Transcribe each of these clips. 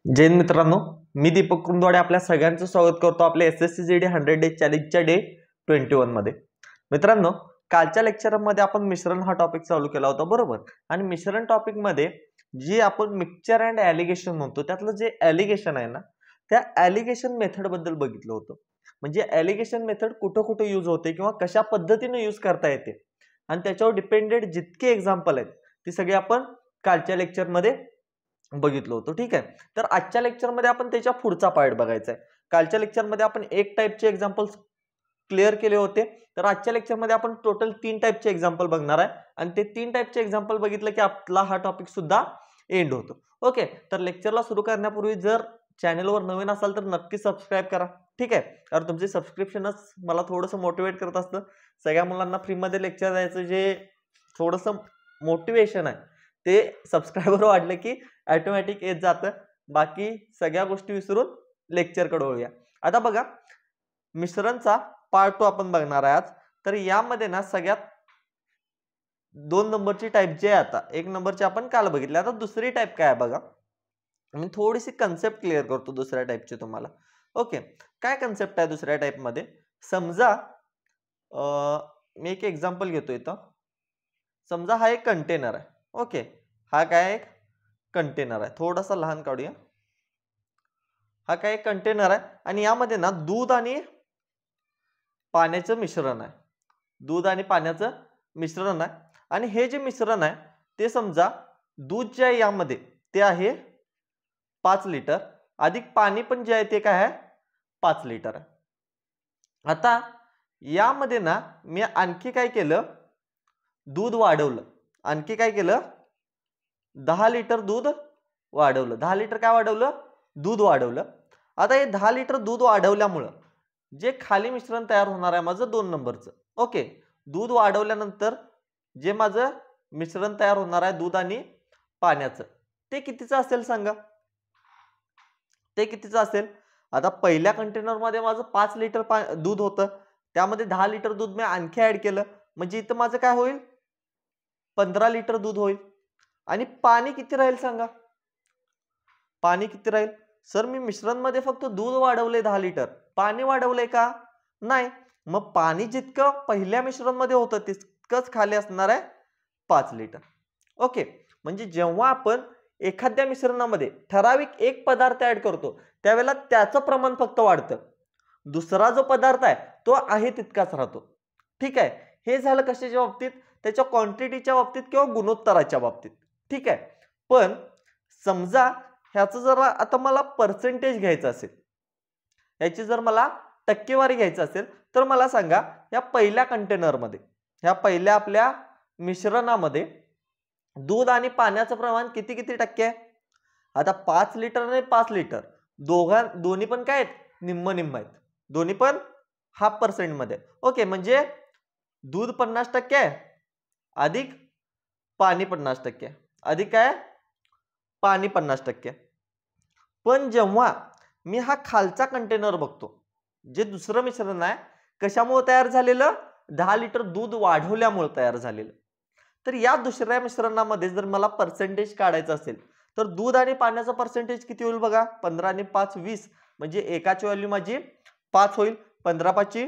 जय हिंद मित्रांनो, मी दीपक कुंदवाडे आपल्या सगळ्यांचं स्वागत करतो आपल्या SSC GD 100 डे चॅलेंजच्या डे 21 मध्ये। मित्रांनो, कालच्या लेक्चरमध्ये आपण मिश्रण हा टॉपिक चालू केला होता बरोबर। आणि मिश्रण टॉपिक मध्ये जी आपण मिक्सचर अँड ॲलिगेशन म्हणतो त्यातलं जे ॲलिगेशन आहे ना, त्या ॲलिगेशन मेथड बद्दल बघितलं होतं। म्हणजे ॲलिगेशन मेथड कुठे यूज होते किंवा कशा पद्धतीने यूज करता येते आणि त्याच्यावर डिपेंडेंट जितके एग्जांपल आहेत ती सगळी आपण कालच्या लेक्चर मध्ये बघितलं होतं। ठीक आहे, तर आजच्या लेक्चर मध्ये आपण त्याच्या पुढचा पार्ट बघायचा आहे। कालच्या लेक्चर मध्ये आपण एक टाइपचे एग्जांपल्स क्लिअर केले होते, तर आजच्या लेक्चर मध्ये आपण टोटल 3 टाइपचे एग्जांपल बघणार आहे आणि ते 3 टाइपचे एग्जांपल बघितलं की आपला हा टॉपिक सुद्धा एंड होतो। ओके, तर लेक्चरला सुरू करण्यापूर्वी जर चॅनलवर नवीन असाल तर नक्की सबस्क्राइब करा। ठीक आहे, तर तुमचे सबस्क्रिप्शनच मला थोडंसं मोटिवेट करत असतं। सगळ्या मुलांना फ्री मध्ये लेक्चर द्यायचं जे थोडंसं मोटिवेशन आहे ते सबस्क्राइबर वाढले की ऑटोमॅटिक येत जातं। बाकी सगळ्या गोष्टी विसरून लेक्चर कडे वळूया। आता बघा, मिश्रणचा पार्ट 2 आपण बघणार आहे आज। तर यामध्ये ना सगळ्यात 2 नंबरची टाइप जी आहे, आता 1 नंबरची आपण काल बघितली, आता दुसरी टाइप काय आहे बघा। मी थोडीशी कन्सेप्ट क्लिअर करतो दुसऱ्या टाइपची तुम्हाला। ओके, काय कन्सेप्ट आहे दुसऱ्या टाइप मध्ये? समजा मी एक एग्जांपल घेतो इथं। समजा हा एक कंटेनर आहे। ओके, हा काय एक कंटेनर आहे, थोडासा लहान काढूया। हा काय एक कंटेनर आहे आणि यामध्ये ना दूध आणि पाण्याचं मिश्रण आहे। दूध आणि पाण्याचं मिश्रण आहे आणि हे जे मिश्रण आहे ते समजा दूध जे आहे यामध्ये ते आहे 5 लिटर अधिक पाणी पण जे आहे ते काय आहे 5 लिटर आहे। आता यामध्ये ना मी आणखी काय केलं, दूध वाढवलं। आणखी काय केलं, 10 लिटर दूध वाढवलं। 10 लिटर काय वाढवलं, दूध वाढवलं। आता हे 10 लिटर दूध वाढवल्यामुळं जे खाली मिश्रण तयार होणार आहे माझं 2 नंबरचं। ओके, दूध वाढवल्यानंतर जे माझं मिश्रण तयार होणार आहे दूध आणि पाण्याचं ते कितीचं असेल सांगा, ते कितीचं असेल? आता पहिल्या कंटेनर मध्ये माझं 5 लिटर दूध होतं, त्यामध्ये 10 लिटर दूध मी आणखी ऍड केलं, म्हणजे इथं माझं काय होईल 15 लिटर दूध होईल। आणि पाणी किती राहील सांगा, पाणी किती राहील? सर मी मिश्रण मध्ये फक्त दूध वाढवले 10 लिटर, पाणी वाढवले का? नाही। मग पाणी जितकं पहिल्या मिश्रण मध्ये होतं तितकंच खाली असणार आहे 5 लिटर। ओके, म्हणजे जेव्हा आपण एखाद्या मिश्रणामध्ये ठराविक एक पदार्थ ऍड करतो त्यावेळेला त्याचं प्रमाण फक्त वाढतं, दुसरा जो पदार्थ आहे तो आहे तितकाच राहतो। ठीक आहे, हे झालं कशाच्या बाबतीत? त्याच्या क्वांटिटीच्या बाबतीत किंवा गुणोत्तराच्या बाबतीत। ठीक आहे, पण समजा ह्याचं जर आता मला पर्सेंटेज घ्यायचं असेल, याची जर मला टक्केवारी घ्यायची असेल तर मला सांगा या पहिल्या कंटेनरमध्ये, ह्या पहिल्या आपल्या मिश्रणामध्ये दूध आणि पाण्याचं प्रमाण किती टक्के आहे? आता 5 लिटर आणि 5 लिटर दोन्ही पण काय आहेत, निम्म निम्म आहेत, दोन्ही पण 0.5% मध्ये। ओके, म्हणजे दूध 50% आहे अधिक पाणी 50% आहे, अधिक काय पाणी 50%। पण जेव्हा मी हा खालचा कंटेनर बघतो, जे दुसरं मिश्रण आहे कशामुळे तयार झालेलं, 10 लिटर दूध वाढवल्यामुळे तयार झालेलं। तर या दुसऱ्या मिश्रणामध्ये जर मला पर्सेंटेज काढायचं असेल तर दूध आणि पाण्याचा पर्सेंटेज किती होईल बघा, 15 आणि 5 20, म्हणजे एकाची व्हॅल्यू माझी 5 होईल, 15 5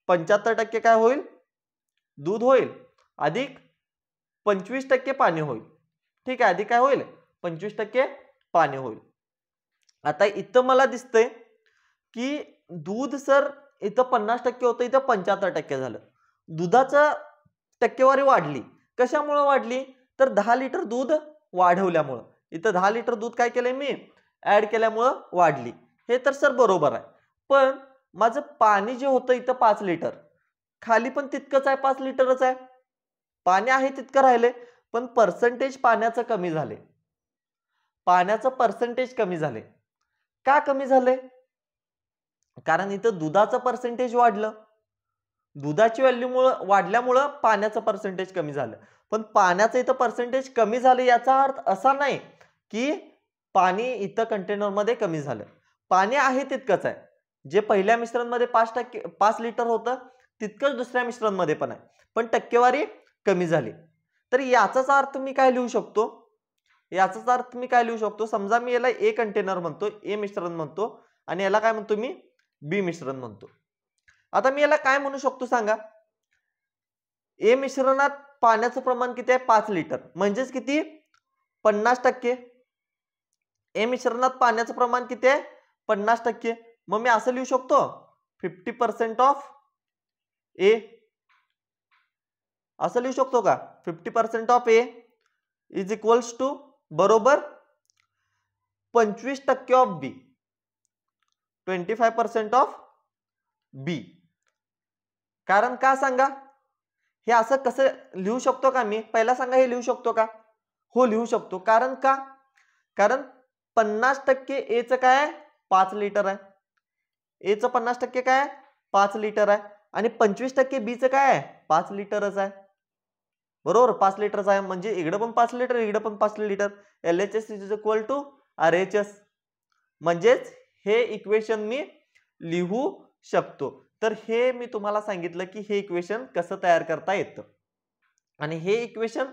75% काय होईल दूध होईल, अधिक 25% पाणी होईल। ठीक आहे, अधिक काय होईल 25% पाणी होईल। आता इथं मला दिसतंय की दूध सर इथं 50% होतं, इथं 75% झालं। दुधाचं टक्केवारी वाढली, कशामुळे वाढली? तर 10 लिटर दूध वाढवल्यामुळं। इथं 10 लिटर दूध काय केलंय मी ऍड केल्यामुळं वाढली, हे तर सर बरोबर आहे। पण माझं पाणी जे होतं इथं 5 लिटर, खाली पण तितकंच आहे, 5 लिटरच आहे, पाणी आहे तितकं राहिले, पण पर्सेंटेज पाण्याचं कमी झाले, पाण्याचं पर्सेंटेज कमी झाले। का कमी झाले? कारण इथं दुधाचं पर्सेंटेज वाढलं, दुधाची व्हॅल्यू वाढल्यामुळं पाण्याचं पर्सेंटेज कमी झालं। पण पाण्याचं इथं पर्सेंटेज कमी झालं याचा अर्थ असा नाही की पाणी इथं कंटेनर मध्ये कमी झालं, पाणी आहे तितकंच आहे। जे पहिल्या मिश्रण मध्ये 5 लिटर होतं तितकंच दुसऱ्या मिश्रण मध्ये पण आहे, पण टक्केवारी कमी झाली। तर याचाच अर्थ मी काय लिहू शकतो याचाच अर्थ मी काय लिहू शकतो, समजा मी याला ए कंटेनर म्हणतो, ए मिश्रण म्हणतो आणि याला काय म्हणतो मी, बी मिश्रण म्हणतो. आता मी याला काय म्हणू शकतो सांगा, ए मिश्रणात पाण्याचं प्रमाण किती आहे, 5 लिटर, म्हणजेच किती, 50%. ए मिश्रणात पाण्याचं प्रमाण किती आहे, 50%. मग मी असं लिहू शकतो 50% ऑफ ए, असं लिहू शकतो का, 50% of A is equals to बरोबर 25% ऑफ बी, 25% ऑफ बी. कारण का सांगा, हे असं कसं लिहू शकतो का मी, पहिला सांगा हे लिहू शकतो का, हो लिहू शकतो. कारण का, कारण 50% ए चं काय आहे, 5 लिटर आहे, ए चं 50% काय आहे, 5 लिटर आहे, आणि 25% बी चं काय आहे, 5 लिटरच आहे, बरोबर, 5 लिटरच आहे. म्हणजे इकडे पण 5 लिटर, इकडे पण 5 litre. LHS is equal to RHS. म्हणजेच हे इक्वेशन मी लिहू शकतो. तर हे मी तुम्हाला सांगितलं की हे इक्वेशन कसं तयार करता येतं, आणि हे इक्वेशन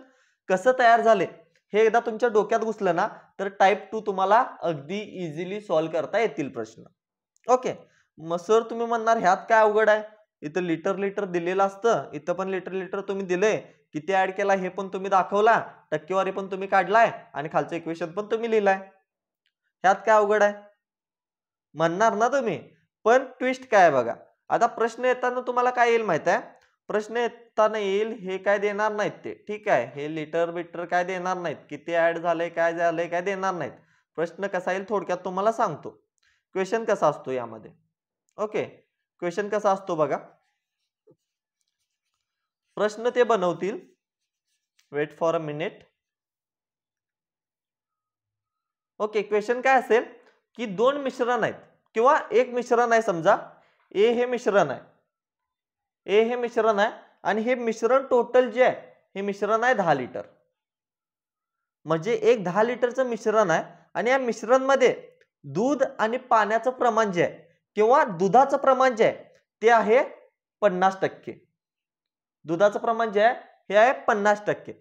कसं तयार झाले हे एकदा तुमच्या डोक्यात घुसलं ना, तर टाइप 2 तुम्हाला अगदी इझिली सॉल्व्ह करता येतील प्रश्न. ओके. मग सर तुम्ही म्हणणार ह्यात काय अवघड आहे, इथं लिटर लिटर दिलेलं असतं, इथं पण लिटर लिटर तुम्ही दिले, किती ऍड केला हे पण तुम्ही दाखवला, टक्केवारी पण तुम्ही काढलाय, आणि खालचं इक्वेशन पण तुम्ही लिहिलाय, ह्यात काय अवघड आहे म्हणणार ना तुम्ही. पण ट्विस्ट काय आहे बघा, आता प्रश्न येताना तुम्हाला काय येईल माहित आहे, प्रश्न येताना येईल हे काय देणार नाहीत ते, ठीक आहे, हे लिटर बिटर काय देणार नाहीत, किती ऍड झाले काय झालंय काय देणार नाहीत. प्रश्न कसा येईल थोडक्यात तुम्हाला सांगतो, क्वेश्चन कसा असतो यामध्ये. ओके, क्वेश्चन कसा असतो बघा, प्रश्न ते बनवतील, wait for a minute. Okay, question काय असेल की दोन मिश्रण आहेत किंवा एक मिश्रण आहे, समजा ए हे मिश्रण आहे, ए हे मिश्रण आहे, आणि हे मिश्रण टोटल जे आहे हे मिश्रण आहे 10 लिटर. म्हणजे एक 10 लिटरचं मिश्रण आहे, आणि या मिश्रण मध्ये दूध आणि पाण्याचं प्रमाण जे आहे किंवा दुधाचं प्रमाण जे आहे ते आहे 50%. दुधाचं प्रमाण जे आहे हे आहे 50%.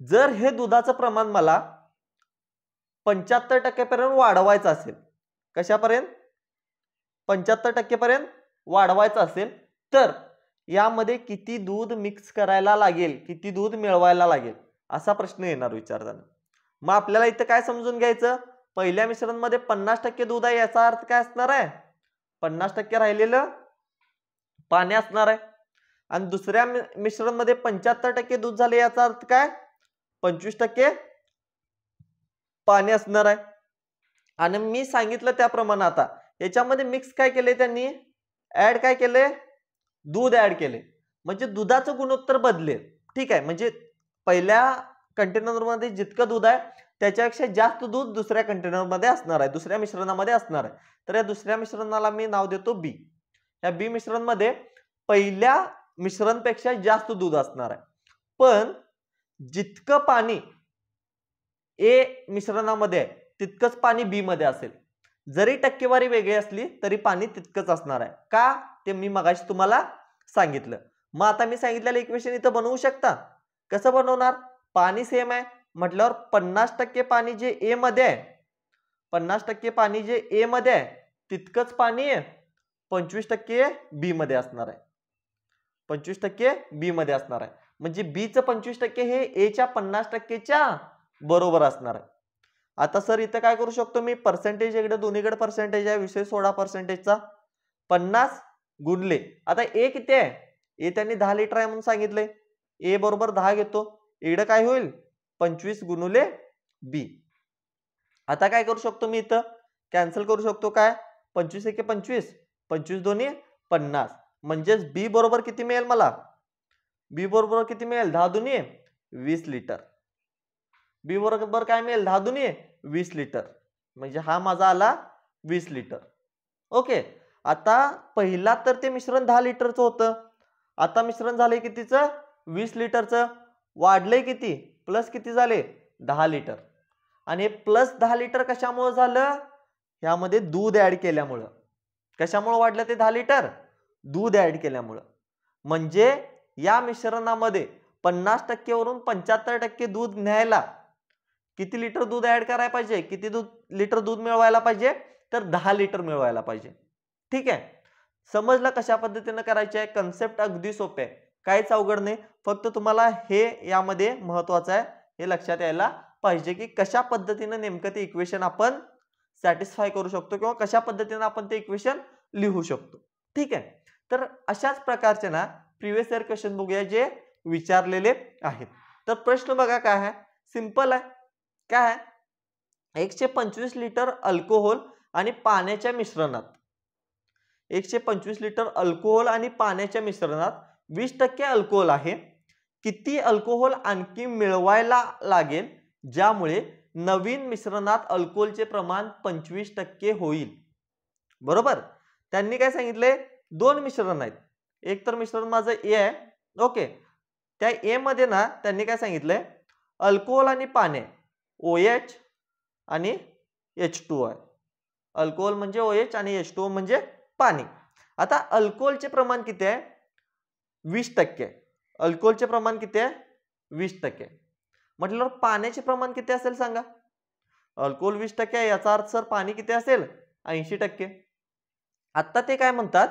जर हे दुधाचं प्रमाण मला 75% पर्यंत वाढवायचं असेल, कशापर्यंत, 75% पर्यंत वाढवायचं असेल, तर यामध्ये किती दूध मिक्स करायला लागेल, किती दूध मिळवायला लागेल, असा प्रश्न येणार विचारताना. मग आपल्याला इथं काय समजून घ्यायचं, पहिल्या मिश्रण मध्ये 50% दूध आहे, याचा अर्थ काय असणार आहे, 50% राहिलेलं पाणी असणार आहे, आणि दुसऱ्या मिश्रण मध्ये 75% दूध झाले, याचा अर्थ काय, 25% पाणी असणार आहे. आणि मी सांगितलं त्याप्रमाणे आता याच्यामध्ये मिक्स काय केले त्यांनी, ऍड काय केले, दूध ऍड केले, म्हणजे दुधाचं गुणोत्तर बदलेल, ठीक आहे. म्हणजे पहिल्या कंटेनर मध्ये जितकं दूध आहे त्याच्यापेक्षा जास्त दूध दुसऱ्या कंटेनर मध्ये असणार आहे, दुसऱ्या मिश्रणामध्ये असणार आहे. तर या दुसऱ्या मिश्रणाला मी नाव देतो बी. या बी मिश्रण मध्ये पहिल्या मिश्रणपेक्षा जास्त दूध असणार आहे, पण जितकं पाणी ए मिश्रणामध्ये आहे तितकंच पाणी बी मध्ये असेल. जरी टक्केवारी वेगळी असली तरी पाणी तितकंच असणार आहे. का, ते मी मगाशी तुम्हाला सांगितलं. मग आता मी सांगितलेलं इक्वेशन इथं बनवू शकता. कसं बनवणार, पाणी सेम आहे म्हटल्यावर 50% पाणी जे ए मध्ये आहे, 50% पाणी जे ए मध्ये आहे तितकंच पाणी 25% बी मध्ये असणार आहे, 25% बी मध्ये असणार आहे. म्हणजे बी चं 25% हे ए च्या 50%च्या बरोबर असणार आहे. आता सर इथं काय करू शकतो मी, पर्सेंटेज इकडे दोन्हीकडे पर्सेंटेज आहे, विषय सोडा पर्सेंटेजचा, 50 गुणले, आता ए किती आहे, ए त्यांनी 10 लिटर आहे म्हणून सांगितलंय, ए बरोबर 10 घेतो, इकडे काय होईल 25 गुणुले बी. आता काय करू शकतो मी, इथं कॅन्सल करू शकतो, काय 25 एके 25, 25 दोन्ही 50, म्हणजेच बी बरोबर किती मिळेल मला, बी बरोबर किती मिळेल, 10 दुनी 20 लिटर. बी बरोबर काय मिळेल, 10 दुनी 20 लिटर, म्हणजे हा माझा आला 20 लिटर. ओके. आता पहिला तर ते मिश्रण 10 लिटरचं होतं, आता मिश्रण झालंय कितीचं, 20 लिटरचं, वाढलंय किती, प्लस किती झाले 10 लिटर. आणि हे प्लस 10 लिटर कशामुळे झालं, यामध्ये दूध ऍड केल्यामुळं. कशामुळे वाढलं ते 10 लिटर, दूध ऍड केल्यामुळं. म्हणजे या मिश्रणामध्ये 50% वरून 75% दूध न्यायला किती लिटर दूध ऍड करायला पाहिजे, किती लिटर दूध मिळवायला पाहिजे, तर 10 लिटर मिळवायला पाहिजे. ठीक आहे, समजलं कशा पद्धतीने करायचे आहे. कन्सेप्ट अगदी सोपे आहे, काहीच अवघड नाही. फक्त तुम्हाला हे यामध्ये महत्वाचं आहे, हे लक्षात यायला पाहिजे की कशा पद्धतीने नेमकं ते इक्वेशन आपण सॅटिस्फाय करू शकतो किंवा कशा पद्धतीने आपण ते इक्वेशन लिहू शकतो. ठीक आहे, तर अशाच प्रकारचे ना प्रिव्हियस इयर क्वेश्चन बघूया जे विचारलेले आहेत. तर प्रश्न बघा काय आहे, सिंपल आहे. काय आहे, 125 लिटर अल्कोहोल आणि पाण्याच्या मिश्रणात 125 लिटर अल्कोहोल आणि पाण्याच्या मिश्रणात 20% अल्कोहोल आहे. किती अल्कोहोल आणखी मिळवायला लागेल ज्यामुळे नवीन मिश्रणात अल्कोहोलचे प्रमाण 25% होईल. बरोबर, त्यांनी काय सांगितले, दोन मिश्रण आहेत. एक तर मिश्रण माझं ए आहे. ओके, त्या ए मध्ये ना त्यांनी काय सांगितलंय, अल्कोहोल आणि पाणी OH आणि H2O आहे. अल्कोहोल म्हणजे OH आणि H2O म्हणजे पाणी. आता अल्कोहोलचे प्रमाण किती आहे, 20%. अल्कोहोलचे प्रमाण किती आहे, 20%. म्हटल्यावर पाण्याचे प्रमाण किती असेल सांगा. अल्कोहोल 20% आहे, याचा अर्थ सर पाणी किती असेल, 80%. आता ते काय म्हणतात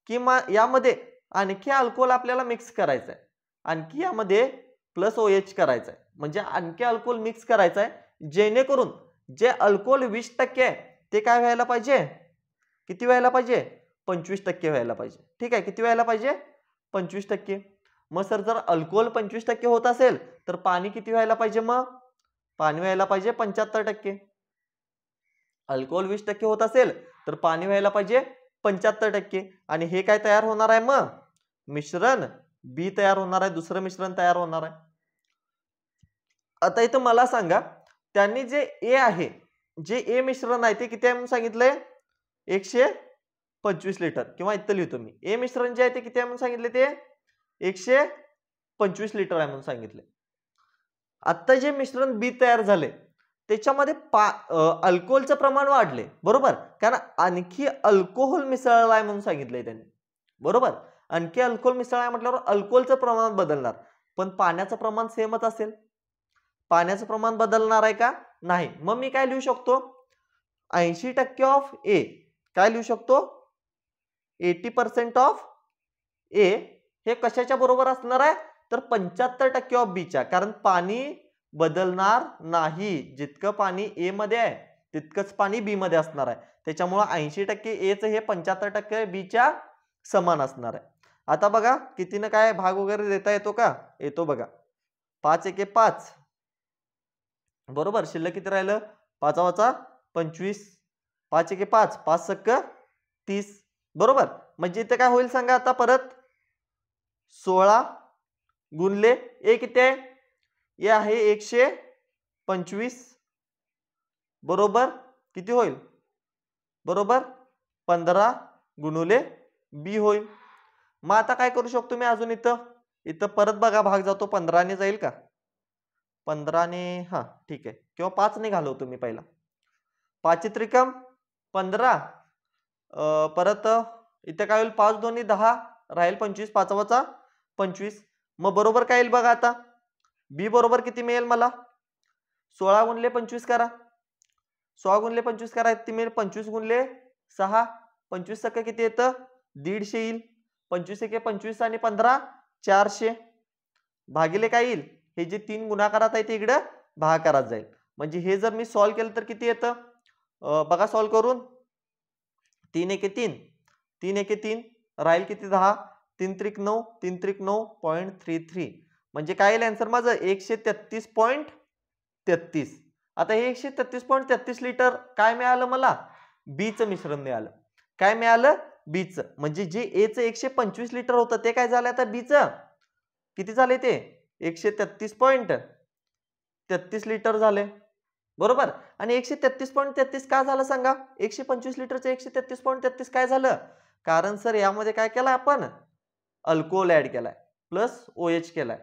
की यामध्ये आणखी अल्कोहोल आपल्याला मिक्स करायचं आहे, आणखी यामध्ये प्लस OH करायचं आहे, म्हणजे आणखी अल्कोहोल मिक्स करायचं आहे, जेणेकरून जे अल्कोहोल 20% आहे ते काय व्हायला पाहिजे, किती व्हायला पाहिजे, 25% व्हायला पाहिजे. ठीक आहे, किती व्हायला पाहिजे, 25%. मग सर जर अल्कोहोल 25% होत असेल तर पाणी किती व्हायला पाहिजे, मग पाणी व्हायला पाहिजे 75%. अल्कोहोल 20% होत असेल तर पाणी व्हायला पाहिजे 75%. आणि हे काय तयार होणार आहे, मग मिश्रण बी तयार होणार आहे, दुसरं मिश्रण तयार होणार आहे. आता इथं मला सांगा, त्यांनी जे ए आहे, जे ए मिश्रण आहे ते किती आहे म्हणून सांगितलंय, 125 लिटर. किंवा इथं लिहितो मी, ए मिश्रण जे आहे ते किती आहे म्हणून सांगितले, ते 125 लिटर आहे म्हणून सांगितले. आता जे मिश्रण बी तयार झाले त्याच्यामध्ये अल्कोहोलचं प्रमाण वाढले. बरोबर, कारण आणखी अल्कोहोल मिसळलं आहे म्हणून सांगितलंय त्यांनी. बरोबर, आणखी अल्कोहोल मिसळलं म्हटल्यावर अल्कोहोलचं प्रमाण बदलणार, पण पाण्याचं प्रमाण सेमच असेल. पाण्याचं प्रमाण बदलणार आहे का, नाही. मग मी काय लिहू शकतो, 80% ऑफ ए, काय लिहू शकतो, 80% ऑफ ए हे कशाच्या बरोबर असणार आहे, तर 75% ऑफ बीच्या. कारण पाणी बदलणार नाही, जितकं पाणी ए मध्ये आहे तितकंच पाणी बी मध्ये असणार आहे. त्याच्यामुळे 80% ए चं हे 75% बीच्या समान असणार आहे. आता बघा कितीनं काय भाग वगैरे देता येतो का, येतो बघा. 5 एके 5, बरोबर, शिल्लक किती राहिलं, 5 वाचा 25, 5 एके 5, 5 सक्क 30. बरोबर, म्हणजे इथे काय होईल सांगा आता परत, 16 गुणले ए किती आहे, ए आहे 125. बरोबर, किती होईल, बरोबर 15 गुणुले बी होईल. मग आता काय करू शकतो मी अजून, इथं परत बघा भाग जातो, 15 ने जाईल का, 15 ने, हा ठीक आहे, किंवा 5 ने घालवतो मी पहिला. 5 त्रिकम 15, परत इथे काय होईल, 5 दोन्ही 10, राहील 25, 5 वाचा 25. मग बरोबर काय येईल बघा आता, बी बरोबर किती मिळेल मला, 16 गुणले 25 करा, 16 गुणले 25 करा, ती मिळेल 25 गुणले 6, 25 टक्के किती येतं, 150 येईल. 25 एके 25 आणि 15 400, भागिले काय येईल, हे जे 3 गुणाकारात आहे ते इकडं भागाकारात जाईल. म्हणजे हे जर मी सॉल्व्ह केलं तर किती येतं, बघा सॉल्व्ह करून, 3 एके 3, 3 एके 3, राहील किती 10, 3 त्रिक 9, 3 त्रिक 9.33. म्हणजे काय येईल आन्सर माझं, 133.33. आता हे 133.33 लिटर काय मिळालं मला, बीचं मिश्रण मिळालं. काय मिळालं, बीचं. म्हणजे जे ए चं 125 लिटर होतं ते काय झालं आता बीचं किती झाले, ते 133.33 लिटर झाले. बरोबर, आणि 133.33 का झालं सांगा, 125 लिटरचं 133.33 काय झालं, कारण सर यामध्ये काय केलं आपण, अल्कोहोल ऍड केलाय, प्लस OH केलाय,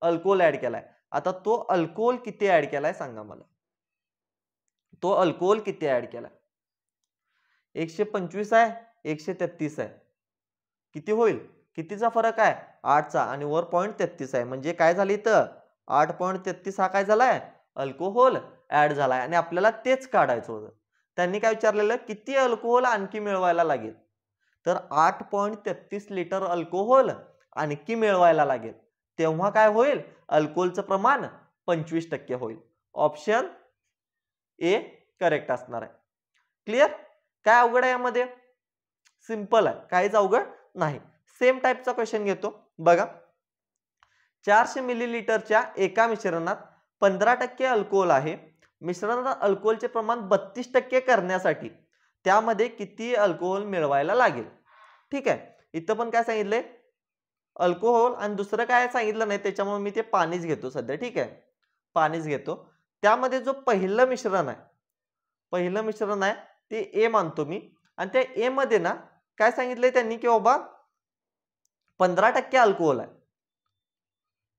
अल्कोहोल ऍड केलाय. आता तो अल्कोहोल किती ऍड केलाय सांगा मला, तो अल्कोहोल किती ऍड केलाय, 125 आहे 133 आहे, किती होईल, कितीचा फरक आहे, 8चा, आणि वर 0.33 आहे. म्हणजे काय झालं इथं 8.33 हा काय झालाय, अल्कोहोल ऍड झालाय आणि आपल्याला तेच काढायचं होतं. त्यांनी काय विचारलेलं, किती अल्कोहोल आणखी मिळवायला लागेल? तर 8.33 लिटर अल्कोहोल आणखी मिळवायला लागेल. तेव्हा काय होईल? अल्कोहोलचं प्रमाण 25% होईल. ऑप्शन ए करेक्ट असणार आहे. क्लिअर? काय अवघड आहे यामध्ये? सिंपल आहे, काहीच अवघड नाही. सेम टाईपचा क्वेश्चन घेतो बघा. 400 मिलीलिटरच्या एका मिश्रणात 15% अल्कोहोल आहे. मिश्रणात अल्कोहोलचे प्रमाण 32% करण्यासाठी त्यामध्ये किती अल्कोहोल मिळवायला लागेल? ठीक आहे. इथं पण काय सांगितलंय? अल्कोहोल आणि दुसरं काय सांगितलं नाही, त्याच्यामुळे मी ते पाणीच घेतो सध्या. ठीक आहे, पाणीच घेतो. त्यामध्ये जो पहिलं मिश्रण आहे ते ए मानतो मी. आणि त्या ए मध्ये ना काय सांगितलंय त्यांनी की बाबा 15% अल्कोहोल आहे.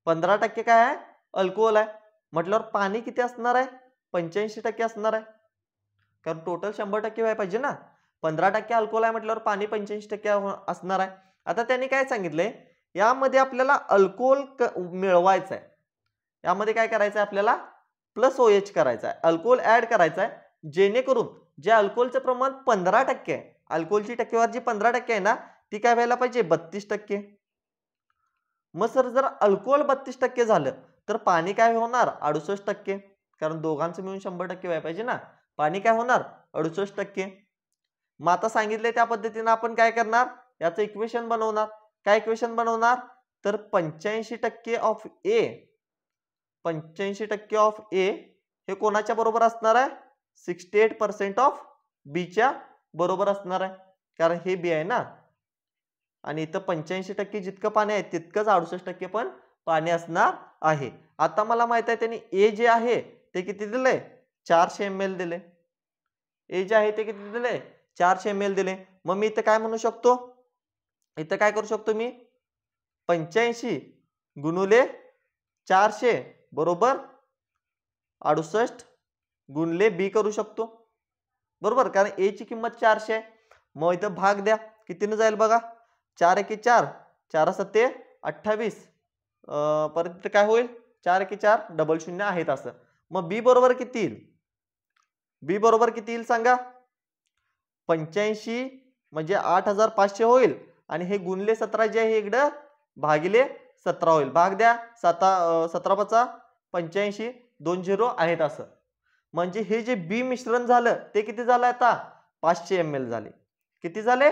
15% काय आहे? अल्कोहोल आहे. म्हटल्यावर पाणी किती असणार आहे? 85% असणार आहे. कारण टोटल 100% व्हायला पाहिजे ना. 15% अल्कोहोल आहे म्हटल्यावर पाणी 85% असणार आहे. आता त्यांनी काय सांगितलंय, यामध्ये आपल्याला अल्कोहोल मिळवायचं आहे. यामध्ये काय करायचं आहे आपल्याला? प्लस OH करायचा आहे, अल्कोहोल ऍड करायचा आहे, जेणेकरून जे अल्कोहोलचं प्रमाण 15% आहे, अल्कोहोलची टक्केवारी जी 15% आहे ना, ती काय व्हायला पाहिजे? 32%. मग सर जर अल्कोहोल 32% झालं तर पाणी काय होणार? 68%. कारण दोघांचं मिळून 100% व्हायला पाहिजे ना. पाणी काय होणार? 68%. मग आता सांगितले त्या पद्धतीने आपण काय करणार? याचं इक्वेशन बनवणार. काय इक्वेशन बनवणार? तर 85% ऑफ ए, 85% ऑफ ए हे कोणाच्या बरोबर असणार आहे? 68% ऑफ बी च्या बरोबर असणार आहे. कारण हे बी आहे ना, आणि इथं 85% जितकं पाणी आहे तितकंच 68% पण पाणी असणार आहे. आता मला माहित आहे त्यांनी ए जे आहे ते किती दिले? 400 ml दिले. ए जे आहे ते किती दिले? 400 ml दिले. मग मी इथं काय म्हणू शकतो? इथं काय करू शकतो मी? 85 गुणुले 400 बरोबर 68 गुणले बी करू शकतो. बरोबर, कारण ए ची किंमत 400 आहे. मग इथं भाग द्या, कितीने जाईल बघा? 4 एके 4, 4 सत्ते 28. परत काय होईल? 4 एके 4, डबल शून्य आहेत असं. मग बी बरोबर किती येईल? बी बरोबर किती येईल सांगा? 85 म्हणजे 8500 होईल आणि हे गुणले 17 जे आहे इकडं भागिले 17 होईल. भाग द्या, 17 5 85, 2 0 आहेत असं. म्हणजे हे जे बी मिश्रण झालं ते किती झालं? आता 500 ml झाले. किती झाले?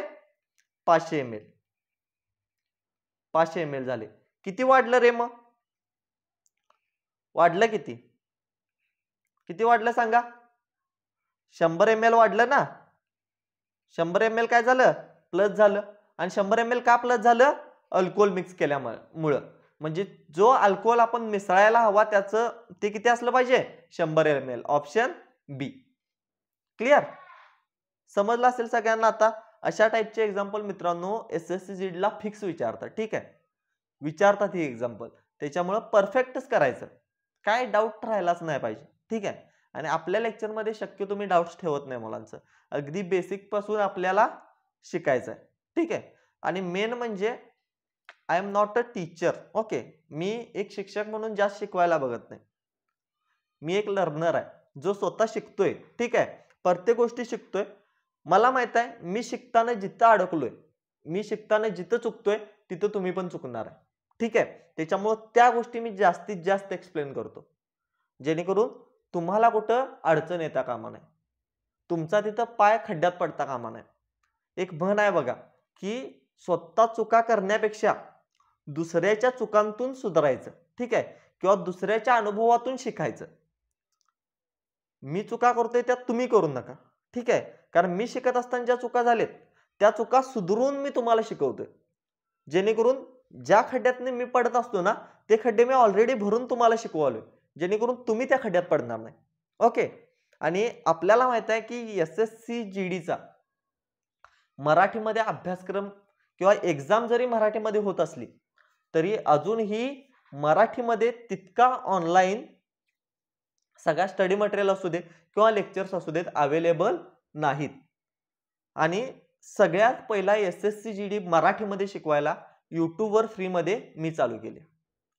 500 ml. 500 ml झाले. किती वाढलं रे? मग वाढलं किती? किती वाढलं सांगा? 100 ml वाढलं ना. 100 ml काय झालं? प्लस झालं. आणि 100 ml का प्लस झालं? अल्कोहोल मिक्स केल्यामुळे. म्हणजे जो अल्कोहोल आपण मिसळायला हवा त्याचं ते किती असलं पाहिजे? 100 ml. ऑप्शन बी. क्लिअर? समजलं असेल सगळ्यांना आता. अशा टाइपचे एक्झाम्पल मित्रांनो SSC GD ला फिक्स विचारतात. ठीक आहे, विचारतात ही एक्झाम्पल. त्याच्यामुळे परफेक्टच करायचं, काय डाऊट राहायलाच नाही पाहिजे. ठीक आहे. आणि आपल्या लेक्चरमध्ये शक्यतो मी डाऊट्स ठेवत नाही मुलांचं. अगदी बेसिक पासून आपल्याला शिकायचं आहे. ठीक आहे. आणि मेन म्हणजे I am not a teacher. Okay, मी एक शिक्षक म्हणून जास्त शिकवायला बघत नाही. मी एक लर्नर आहे जो स्वतः शिकतोय. ठीक आहे, प्रत्येक गोष्टी शिकतोय. मला माहित आहे मी शिकताना जिथं अडकलोय, मी शिकताना जिथं चुकतोय तिथं तुम्ही पण चुकणार आहे. ठीक आहे. त्याच्यामुळे त्या गोष्टी मी जास्तीत जास्त एक्सप्लेन करतो, जेणेकरून तुम्हाला कुठं अडचण येता कामा नये, तुमचा तिथं पाय खड्ड्यात पडता कामा नये. एक म्हण आहे बघा की स्वतः चुका करण्यापेक्षा दुसऱ्याच्या चुकांतून सुधारायचं. ठीक आहे, किंवा दुसऱ्याच्या अनुभवातून शिकायचं. मी चुका करतोय त्यात तुम्ही करू नका. ठीक आहे, कारण मी शिकत असताना ज्या चुका झालेत त्या चुका सुधारून मी तुम्हाला शिकवतोय, जेणेकरून ज्या खड्ड्यातने मी पडत असतो ना ते खड्डे मी ऑलरेडी भरून तुम्हाला शिकवलोय, जेणेकरून तुम्ही त्या खड्ड्यात पडणार नाही. ओके. आणि आपल्याला माहित आहे की SSC GD चा मराठीमध्ये अभ्यासक्रम किंवा एक्झाम जरी मराठीमध्ये होत असली तरी अजूनही मराठीमध्ये तितका ऑनलाईन सगळा स्टडी मटेरियल असू दे किंवा लेक्चर्स असू देत अवेलेबल नाहीत. आणि सगळ्यात पहिला SSC GD मराठीमध्ये शिकवायला YouTube वर फ्री मध्ये मी चालू केले.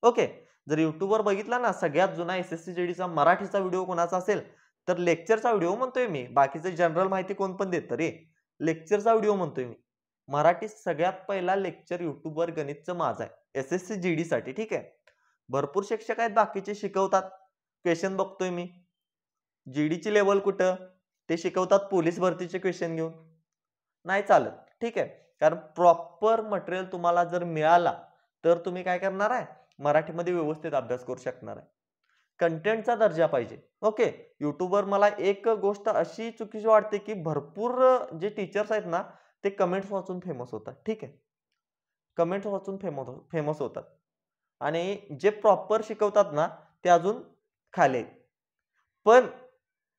ओके, जर युट्यूबवर बघितला ना सगळ्यात जुना एसएससी जीडीचा मराठीचा व्हिडिओ कोणाचा असेल तर लेक्चरचा व्हिडिओ म्हणतोय मी, बाकीचे जनरल माहिती कोण पण देतं रे, लेक्चरचा व्हिडिओ म्हणतोय मी. मराठी सगळ्यात पहिला लेक्चर युट्यूबवर गणितचं माझं आहे एसएससी जीडी साठी. ठीक आहे, भरपूर शिक्षक आहेत बाकीचे शिकवतात, क्वेश्चन बघतोय मी. जीडीची लेवल कुठं ते शिकवतात पोलीस भरतीचे क्वेश्चन घेऊन, नाही चालत. ठीक आहे, कारण प्रॉपर मटेरियल तुम्हाला जर मिळाला तर तुम्ही काय करणार आहे, मराठीमध्ये व्यवस्थित अभ्यास करू शकणार आहे. कंटेंटचा दर्जा पाहिजे. ओके, युट्यूबवर मला एक गोष्ट अशी चुकीची वाटते की भरपूर जे टीचर्स आहेत ना ते कमेंट्स वाचून फेमस होतात. ठीक आहे, कमेंट्स वाचून फेमस होतात आणि जे प्रॉपर शिकवतात ना ते अजून खाली आहेत. पण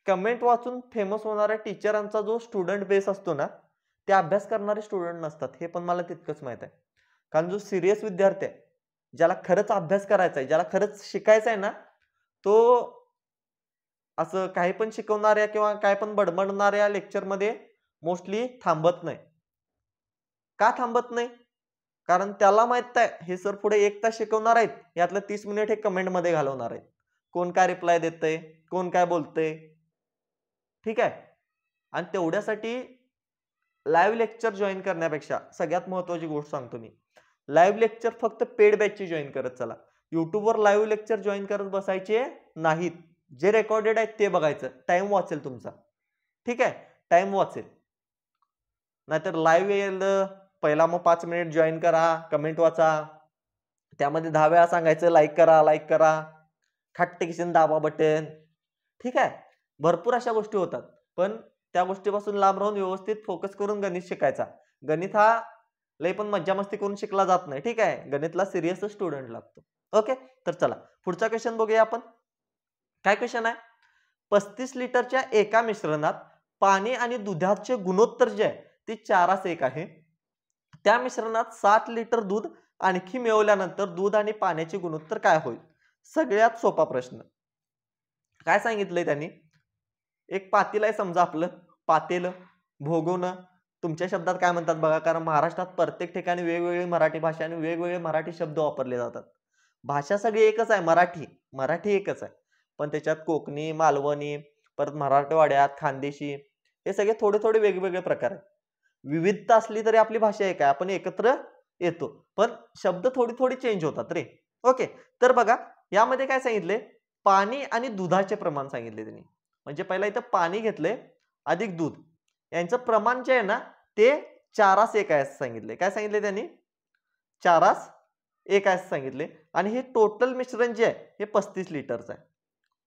कमेंट वाचून फेमस होणाऱ्या टीचरांचा जो स्टुडंट बेस असतो ना ते अभ्यास करणारे स्टुडंट नसतात, हे पण मला तितकंच माहित आहे. कारण जो सिरियस विद्यार्थी आहे, ज्याला खरंच अभ्यास करायचा आहे, ज्याला खरंच शिकायचं आहे ना, तो असं काही पण शिकवणाऱ्या किंवा काय पण बडबडणाऱ्या लेक्चरमध्ये मोस्टली थांबत नाही. का थांबत नाही? कारण त्याला माहित आहे हे सर पुढे 1 तास शिकवणार आहेत, यातलं 30 मिनिट हे कमेंट मध्ये घालवणार आहेत. कोण काय रिप्लाय देतंय, कोण काय बोलतंय. ठीक आहे, आणि तेवढ्यासाठी लाईव्ह लेक्चर जॉईन करण्यापेक्षा सगळ्यात महत्त्वाची गोष्ट सांगतो मी, लाईव्ह लेक्चर फक्त पेड बॅचची जॉईन करत चला. युट्यूबवर लाईव्ह लेक्चर जॉईन करत बसायचे नाहीत. जे रेकॉर्डेड आहेत ते बघायचं, टाइम वाचेल तुमचा. ठीक आहे, टाइम वाचेल. नाहीतर लाईव्ह येईल पहिला मग 5 मिनिट जॉईन करा, कमेंट वाचा, त्यामध्ये 10 वेळा सांगायचं लाईक करा, लाईक करा, खट्टकीशन दाबा बटन. ठीक आहे, भरपूर अशा गोष्टी होतात. पण त्या गोष्टीपासून लांब राहून व्यवस्थित फोकस करून गणित शिकायचा. गणित हा लय पण मज्जा मस्ती करून शिकला जात नाही. ठीक आहे, गणितला सिरियस स्टुडंट लागतो. ओके, तर चला पुढचा क्वेश्चन बघूया आपण. काय क्वेश्चन आहे, 35 लिटरच्या एका मिश्रणात पाणी आणि दुधाचे गुणोत्तर जे आहे ते 4:1 आहे. त्या मिश्रणात 7 लिटर दूध आणखी मिळवल्यानंतर दूध आणि पाण्याचे गुणोत्तर काय होईल? सगळ्यात सोपा प्रश्न. काय सांगितलंय त्यांनी, एक पातेल आहे समजा, आपलं पातेल, भोगोनं तुमच्या शब्दात काय म्हणतात बघा, कारण महाराष्ट्रात प्रत्येक ठिकाणी वेगवेगळी मराठी भाषा आणि वेगवेगळे मराठी शब्द वापरले जातात. भाषा सगळी एकच आहे, मराठी एकच आहे, पण त्याच्यात कोकणी, मालवणी, परत मराठवाड्यात खानदेशी, हे सगळे थोडे थोडे वेगवेगळे प्रकार आहेत. विविधता असली तरी आपली भाषा एक आहे, आपण एकत्र येतो, पण शब्द थोडी थोडी चेंज होतात रे. ओके, तर बघा यामध्ये काय सांगितले, पाणी आणि दुधाचे प्रमाण सांगितले त्यांनी. म्हणजे पहिला इथं पाणी घेतले अधिक दूध, यांचं प्रमाण जे आहे ना ते 4:1 आहे असं सांगितले. काय सांगितले त्यांनी, 4:1 आहे असं सांगितले. आणि हे टोटल मिश्रण जे आहे हे 35 लिटरचं आहे.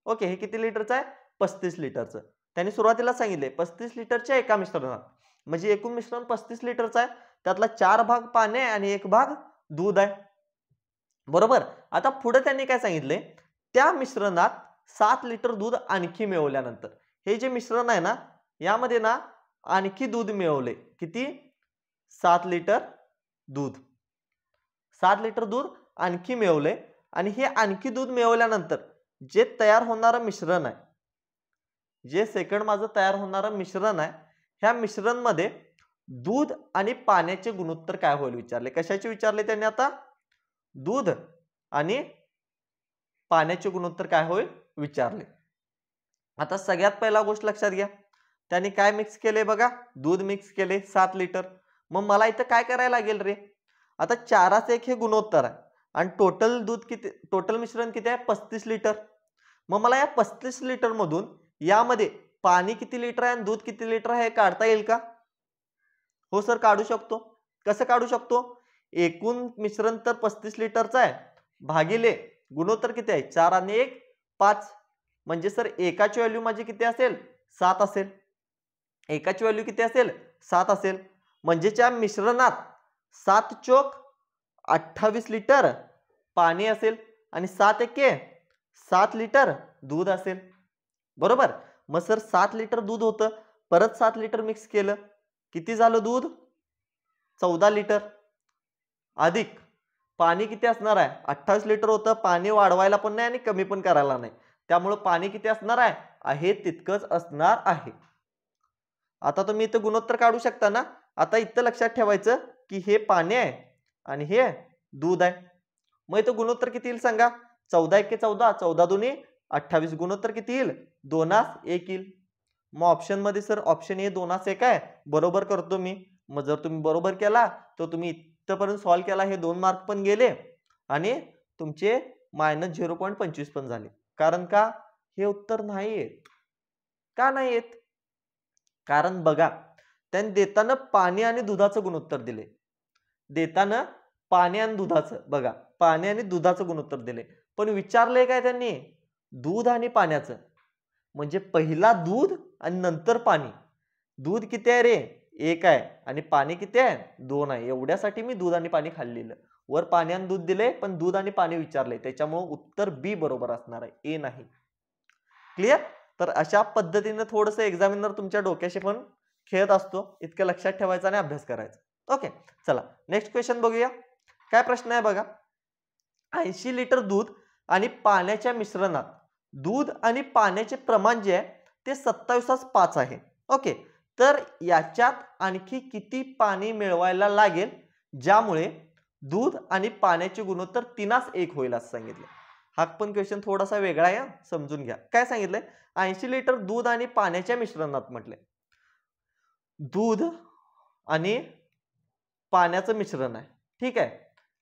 ओके, हे किती लिटरचं आहे, 35 लिटरचं. त्यांनी सुरुवातीला सांगितले 35 लिटरच्या एका मिश्रणात, म्हणजे एकूण मिश्रण 35 लिटरचं आहे, त्यातला 4 भाग पाणी आहे आणि 1 भाग दूध आहे. बरोबर. आता पुढे त्यांनी काय सांगितले, त्या मिश्रणात 7 लिटर दूध आणखी मिळवल्यानंतर, हे जे मिश्रण आहे ना यामध्ये ना आणखी दूध मिळवले. किती, 7 लिटर दूध. 7 लिटर दूध आणखी मिळवले आणि हे आणखी दूध मिळवल्यानंतर जे तयार होणारं मिश्रण आहे, जे सेकंड माझं तयार होणारं मिश्रण आहे, ह्या मिश्रण मध्ये दूध आणि पाण्याचे गुणोत्तर काय होईल विचारले. कशाचे विचारले त्यांनी, आता दूध आणि पाण्याचे गुणोत्तर काय होईल विचारले. आता सगळ्यात पहिला गोष्ट लक्षात घ्या, त्यांनी काय मिक्स केले बघा, दूध मिक्स केले 7 लिटर. मग मला इथं काय करायला लागेल रे, आता 4:1 हे गुणोत्तर आहे आणि टोटल दूध किती, टोटल मिश्रण किती आहे 35 लिटर. मग मला या 35 लिटर मधून यामध्ये पाणी किती लिटर आहे आणि दूध किती लिटर आहे हे काढता येईल का? हो सर, काढू शकतो. कसं काढू शकतो, एकूण मिश्रण तर 35 लिटरचं आहे, भागिले गुणोत्तर किती आहे 4 आणि 1 5, म्हणजे सर एकाची व्हॅल्यू माझी किती असेल 7 असेल. एकाची व्हॅल्यू किती असेल 7 असेल, म्हणजे त्या मिश्रणात 7 चोक 28 लिटर पाणी असेल आणि 7 एके 7 लिटर दूध असेल. बरोबर. मग सर 7 लिटर दूध होतं, परत 7 लिटर मिक्स केलं, किती झालं दूध 14 लिटर, अधिक पाणी किती असणार आहे 28 लिटर होतं. पाणी वाढवायला पण नाही आणि कमी पण करायला नाही, त्यामुळे पाणी किती असणार आहे तितकंच असणार आहे. आता तुम्ही इथं गुणोत्तर काढू शकता ना. आता इथं लक्षात ठेवायचं की हे पाणी आहे आणि हे दूध आहे. मग इथं गुणोत्तर किती येईल सांगा, 14 एके 14, 14 दुनी 28, गुणोत्तर किती येईल? 2:1 येईल. मग ऑप्शन मध्ये सर ऑप्शन ए 2:1 आहे, बरोबर करतो मी. मग जर तुम्ही बरोबर केला तर तुम्ही इथपर्यंत सॉल्व्ह केला, हे 2 मार्क पण गेले आणि तुमचे -0.25 पण झाले. कारण का हे उत्तर नाही येत? का नाही येत? कारण बघा, त्यांनी देताना पाणी आणि दुधाचं गुणोत्तर दिले. देताना पाणी आणि दुधाचं, बघा पाणी आणि दुधाचं गुणोत्तर दिले, पण विचारलंय काय त्यांनी? दूध आणि पाण्याचं. म्हणजे पहिला दूध आणि नंतर पाणी. दूध किती आहे रे? 1 आहे आणि पाणी किती आहे? 2 आहे. एवढ्यासाठी मी दूध आणि पाणी खाल्लेलं. वर पाणी आणि दूध दिले, पण दूध आणि पाणी विचारले, त्याच्यामुळे उत्तर बी बरोबर असणार आहे, ए नाही. क्लिअर? तर अशा पद्धतीने थोडंसं एक्झामिनर तुमच्या डोक्याशी पण खेळत असतो, इतकं लक्षात ठेवायचं आणि अभ्यास करायचा. ओके, चला नेक्स्ट क्वेश्चन बघूया. काय प्रश्न आहे बघा. 80 लिटर दूध आणि पाण्याच्या मिश्रणात दूध आणि पाण्याचे प्रमाण जे आहे ते 27:5 आहे. ओके, तर याच्यात आणखी किती पाणी मिळवायला लागेल ज्यामुळे दूध आणि पाण्याचे गुणोत्तर 3:1 होईल असं सांगितलं. हा पण क्वेश्चन थोडासा वेगळा आहे, समजून घ्या. काय सांगितलंय? 80 लिटर दूध आणि पाण्याच्या मिश्रणात म्हटलंय. दूध आणि पाण्याचं मिश्रण आहे, ठीक आहे.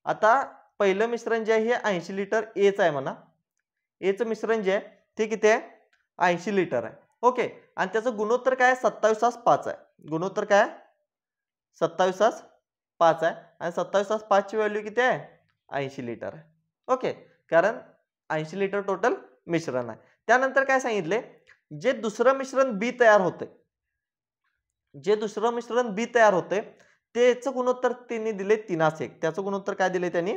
आता पहिलं मिश्रण जे आहे हे 80 लिटर एच आहे म्हणा. एचं मिश्रण जे आहे ते किती आहे? 80 लिटर आहे. ओके, आणि त्याचं गुणोत्तर काय आहे? 27:5 आहे. गुणोत्तर काय आहे? 27:5 आहे आणि 27:5 ची व्हॅल्यू किती आहे? 80 लिटर आहे. ओके, कारण 80 लिटर टोटल मिश्रण आहे. त्यानंतर काय सांगितले? जे दुसरं मिश्रण बी तयार होते, जे दुसरं मिश्रण बी तयार होते त्याचं गुणोत्तर त्यांनी दिले 3:1. त्याचं गुणोत्तर काय दिले त्यांनी?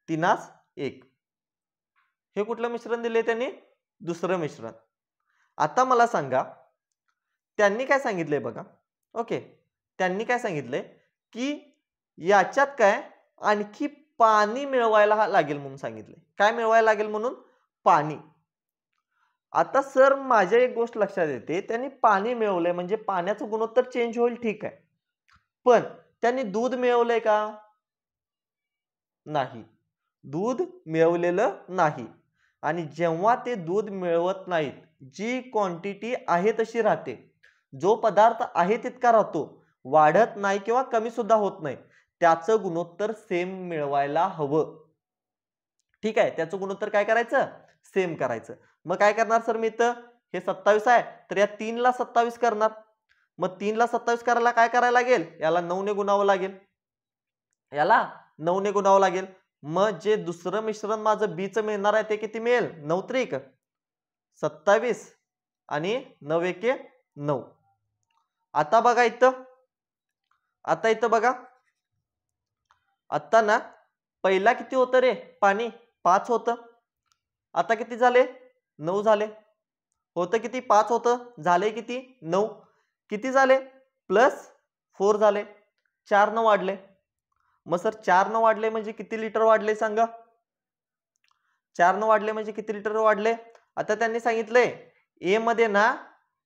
3:1. हे कुठलं मिश्रण दिले त्यांनी? दुसरं मिश्रण. आता मला सांगा, त्यांनी काय सांगितलंय बघा. ओके, त्यांनी काय सांगितलंय की याच्यात काय आणखी पाणी मिळवायला लागेल म्हणून सांगितलंय. काय मिळवायला लागेल म्हणून? पाणी. आता सर माझ्या एक गोष्ट लक्षात येते, त्यांनी पाणी मिळवलंय म्हणजे पाण्याचं गुणोत्तर चेंज होईल, ठीक आहे, पण त्यांनी दूध मिळवलंय का? नाही, दूध मिळवलेलं नाही. आणि जेव्हा ते दूध मिळवत नाहीत, जी क्वांटिटी आहे तशी राहते, जो पदार्थ आहे तितका राहतो, वाढत नाही किंवा कमी सुद्धा होत नाही, त्याचं गुणोत्तर सेम मिळवायला हवं. ठीक आहे, त्याचं गुणोत्तर काय करायचं? सेम करायचं. मग काय करणार सर मी इथं? हे 27 आहे तर या 3 ला 27 करणार. मग 3 ला 27 करायला काय करायला लागेल? याला 9 ने गुणावं लागेल, याला 9 ने गुणावं लागेल. मग जे दुसरं मिश्रण माझं बीचं मिळणार आहे ते किती मिळेल? 9 त्रिक 27 आणि 9 एके 9. आता बघा इथं, आता इथं बघा, आता ना पहिला किती होतं रे पाणी? 5 होतं. आता किती झाले? 9 झाले. होतं किती? 5 होतं, झाले किती? 9. किती झाले? +4 झाले. 4 न वाढले. मग सर 4 न वाढले म्हणजे किती लिटर वाढले सांगा? 4 न वाढले म्हणजे किती लिटर वाढले? आता त्यांनी सांगितलंय ए मध्ये ना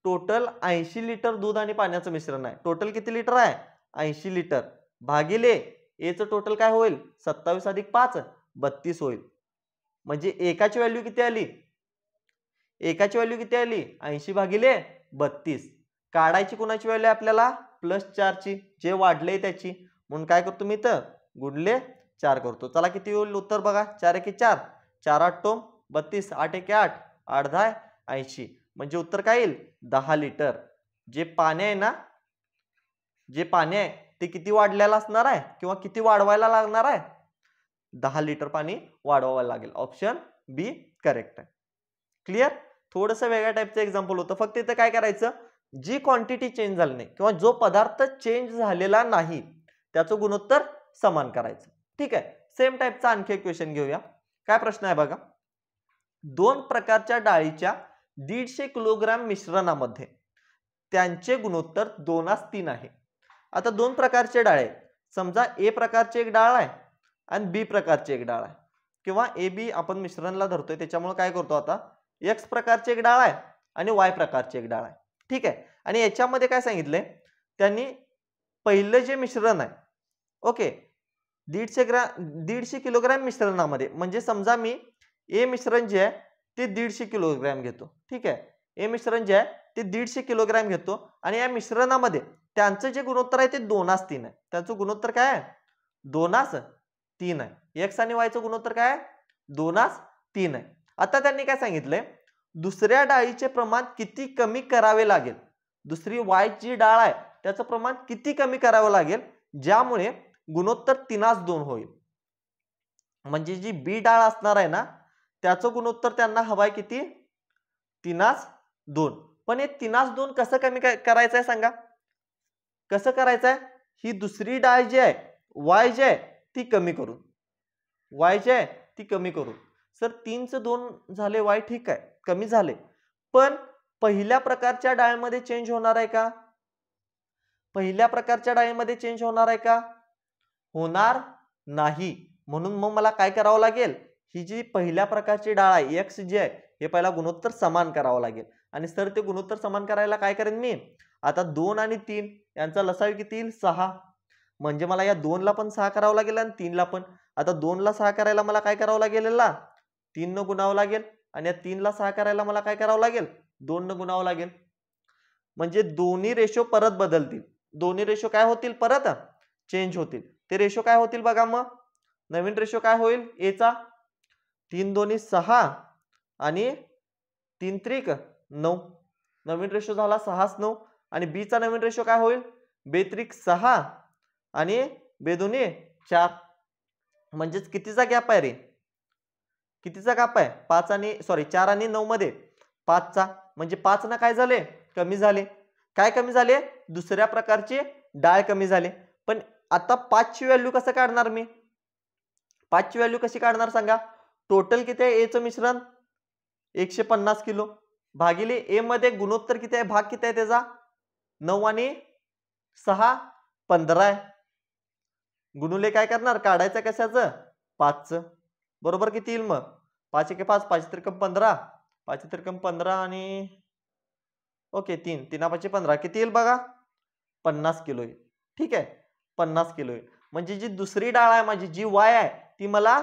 टोटल 80 लिटर दूध आणि पाण्याचं मिश्रण आहे. टोटल किती लिटर आहे? 80 लिटर भागिले एचं टोटल काय होईल? 27 अधिक 5 32 होईल. म्हणजे एकाची व्हॅल्यू किती आली? एकाची व्हॅल्यू किती आली? 80 भागिले 32. काढायची कोणाची व्हॅल्यू आपल्याला? +4 ची, जे वाढले त्याची. म्हणून काय करतो मी इथं? गुणले 4 करतो. चला किती होईल उत्तर बघा. 4 एके 4, 4 8 32, 8 एके 8, 8 10 80. म्हणजे उत्तर काय येईल? 10 लिटर. जे पाणी आहे ना, जे पाणी आहे ते किती वाढलेलं असणार आहे किंवा किती वाढवायला लागणार आहे? 10 लिटर पाणी वाढवायला लागेल. ऑप्शन बी करेक्ट आहे. क्लिअर? थोडंसं वेगळ्या टाईपचं एक्झाम्पल होतं. फक्त इथं काय करायचं? जी क्वांटिटी चेंज झाली नाही किंवा जो पदार्थ चेंज झालेला नाही त्याचं गुणोत्तर समान करायचं. ठीक आहे, सेम टाईपचा आणखी एक क्वेश्चन घेऊया. काय प्रश्न आहे बघा. 2 प्रकारच्या डाळीच्या 150 किलोग्राम मिश्रणामध्ये त्यांचे गुणोत्तर 2:3 आहे. आता 2 प्रकारचे डाळ आहेत. समजा ए प्रकारची एक डाळ आहे आणि बी प्रकारची एक डाळ आहे, किंवा ए बी आपण मिश्रणला धरतोय त्याच्यामुळे काय करतो आता, एक्स प्रकारची एक डाळ आहे आणि वाय प्रकारची एक डाळ आहे. ठीक आहे, आणि याच्यामध्ये काय सांगितलंय त्यांनी, पहिलं जे मिश्रण आहे, ओके, 150 किलोग्राम मिश्रणामध्ये, म्हणजे समजा मी ए मिश्रण जे आहे ते 150 किलोग्रॅम घेतो. ठीक आहे, ए मिश्रण जे आहे ते 150 किलोग्रॅम घेतो आणि या मिश्रणामध्ये त्यांचं जे गुणोत्तर आहे ते 2:3 आहे. त्याचं गुणोत्तर काय आहे? 2:3 आहे. एक्स आणि वायचं गुणोत्तर काय आहे? 2:3 आहे. आता त्यांनी काय सांगितलंय, दुसऱ्या डाळीचे प्रमाण किती कमी करावे लागेल, दुसरी वायची डाळ आहे त्याचं प्रमाण किती कमी करावं लागेल ज्यामुळे गुणोत्तर 3:2 होईल. म्हणजे जी बी डाळ असणार आहे ना त्याचं गुणोत्तर त्यांना हवाय किती? 3:2. पण हे 3:2 कसं कमी करायचं आहे सांगा? कसं करायचं आहे? ही दुसरी डाळ जी आहे वाय जी आहे ती कमी करून, वाय जी आहे ती कमी करून. सर 3चं 2 झाले वाय, ठीक आहे कमी झाले, पण पहिल्या प्रकारच्या डाळीमध्ये चेंज होणार आहे का? पहिल्या प्रकारच्या डाळीमध्ये चेंज होणार आहे का? होणार नाही. म्हणून मग मला काय करावं लागेल, ही जी पहिल्या प्रकारची डाळ आहे एक्स जी आहे हे पहिला गुणोत्तर समान करावं लागेल. आणि सर ते गुणोत्तर समान करायला काय करेन मी, आता 2 आणि 3 यांचा लसावी किती येईल? 6. म्हणजे मला या 2 ला पण 6 करावं लागेल आणि 3 ला पण. आता 2 ला 6 करायला मला काय करावं लागेल, याला 3 न गुणावं लागेल आणि या 3 ला 6 करायला मला काय करावं लागेल, 2 न गुणावं लागेल. म्हणजे दोन्ही रेशो परत बदलतील. दोन्ही रेशो काय होतील? परत चेंज होतील. ते रेशो काय होतील बघा, मग नवीन रेशो काय होईल ए चा? 3 दोन्ही 6 आणि 3 त्रिक 9. नवीन रेशो झाला 6:9. आणि बी चा नवीन रेशो काय होईल? बे त्रिक 6 आणि बे दोन्ही 4. म्हणजेच कितीचा गॅप आहे रे? कितीचा गॅप आहे? 4 आणि 9 मध्ये 5चा. म्हणजे 5 ना काय झाले? कमी झाले. काय कमी झाले? दुसऱ्या प्रकारची डाळ कमी झाले. पण आता 5 ची व्हॅल्यू कसं काढणार मी? 5 ची व्हॅल्यू कशी काढणार सांगा? टोटल किती आहे एचं मिश्रण? 150 किलो भागिले ए मध्ये गुणोत्तर किती आहे, भाग किती आहे त्याचा? 9 आणि 6 15 आहे. गुणुले काय करणार? काढायचं कशाचं? 5चं. बरोबर किती येईल मग? 5 × 5 5 त्रिकम 15, 5 त्रिकम 15 आणि ओके 3 3 15 किती येईल बघा? 50 किलो येईल. ठीक आहे, 50 किलो येईल. म्हणजे जी दुसरी डाळ आहे माझी, जी वाय आहे ती मला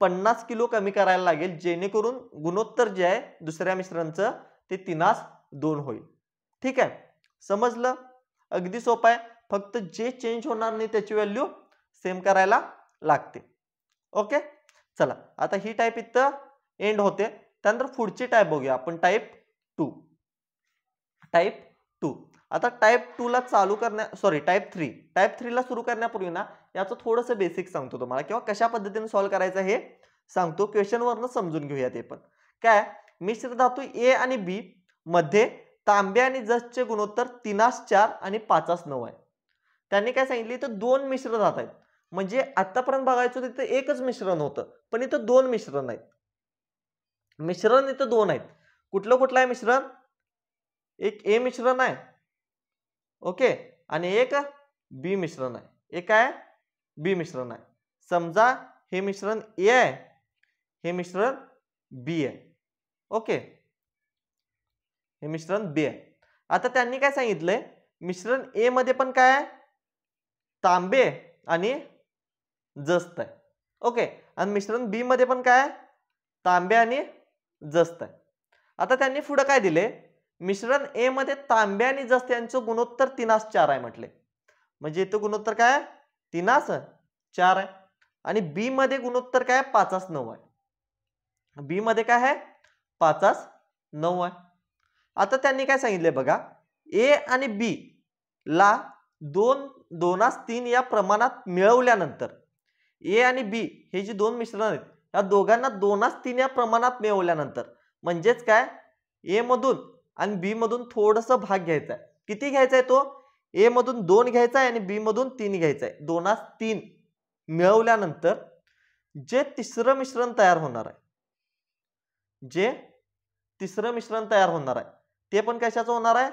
50 किलो कमी करायला लागेल, जेणेकरून गुणोत्तर जे आहे दुसऱ्या मिश्रणचं ते 3:2 होईल. ठीक आहे, समजलं? अगदी सोपं आहे. फक्त जे चेंज होणार नाही त्याची व्हॅल्यू सेम करायला लागते. ओके, चला आता ही टाईप इथं एंड होते. त्यानंतर पुढची टाईप बघूया आपण, टाईप 2. टाईप 2. आता टाईप 2 ला चालू टाईप 3. टाईप 3 ला सुरू करण्यापूर्वी ना याचं थोडंसं बेसिक सांगतो तुम्हाला, किंवा कशा पद्धतीने सॉल्व्ह करायचं हे सांगतो. क्वेश्चन वरनं समजून घेऊया ते पण. काय? मिश्र धातू ए आणि बी मध्ये तांबे आणि जसचे गुणोत्तर 3:4 आणि 5:9 आहे. त्यांनी काय सांगितले, तर 2 मिश्र धात आहेत. म्हणजे आतापर्यंत बघायचं तिथे एकच मिश्रण होतं, पण इथं 2 मिश्रण आहेत. मिश्रण इथं 2 आहेत. कुठलं आहे मिश्रण? एक ए मिश्रण आहे, ओके, आणि एक बी मिश्रण आहे. एक काय? बी मिश्रण आहे. समजा हे मिश्रण ए आहे, हे मिश्रण बी आहे. ओके, हे मिश्रण बी आहे. आता त्यांनी काय सांगितलंय, मिश्रण ए मध्ये पण काय आहे? तांबे आणि जस्त आहे. ओके, आणि मिश्रण बी मध्ये पण काय आहे? तांबे आणि जस्त आहे. आता त्यांनी पुढे काय दिले, मिश्रण ए मध्ये तांबे आणि जस्त यांचं गुणोत्तर 3:4 आहे म्हटले. म्हणजे इथं गुणोत्तर काय आहे? 3:4 आहे. आणि बी मध्ये गुणोत्तर काय? 5:9 आहे. बी मध्ये काय आहे? 5:9 आहे. आता त्यांनी काय सांगितले बघा, ए आणि बी ला 2:3 या प्रमाणात मिळवल्यानंतर, ए आणि बी हे जी 2 मिश्रण आहेत या दोघांना 2:3 या प्रमाणात मिळवल्यानंतर, म्हणजेच काय, ए मधून आणि बी मधून थोडंसं भाग घ्यायचा आहे. किती घ्यायचा आहे तो? ए मधून 2 घ्यायचा आहे आणि बी मधून 3 घ्यायचा आहे. 2:3 मिळवल्यानंतर जे तिसरं मिश्रण तयार होणार आहे, जे तिसरं मिश्रण तयार होणार आहे ते पण कशाचं होणार आहे?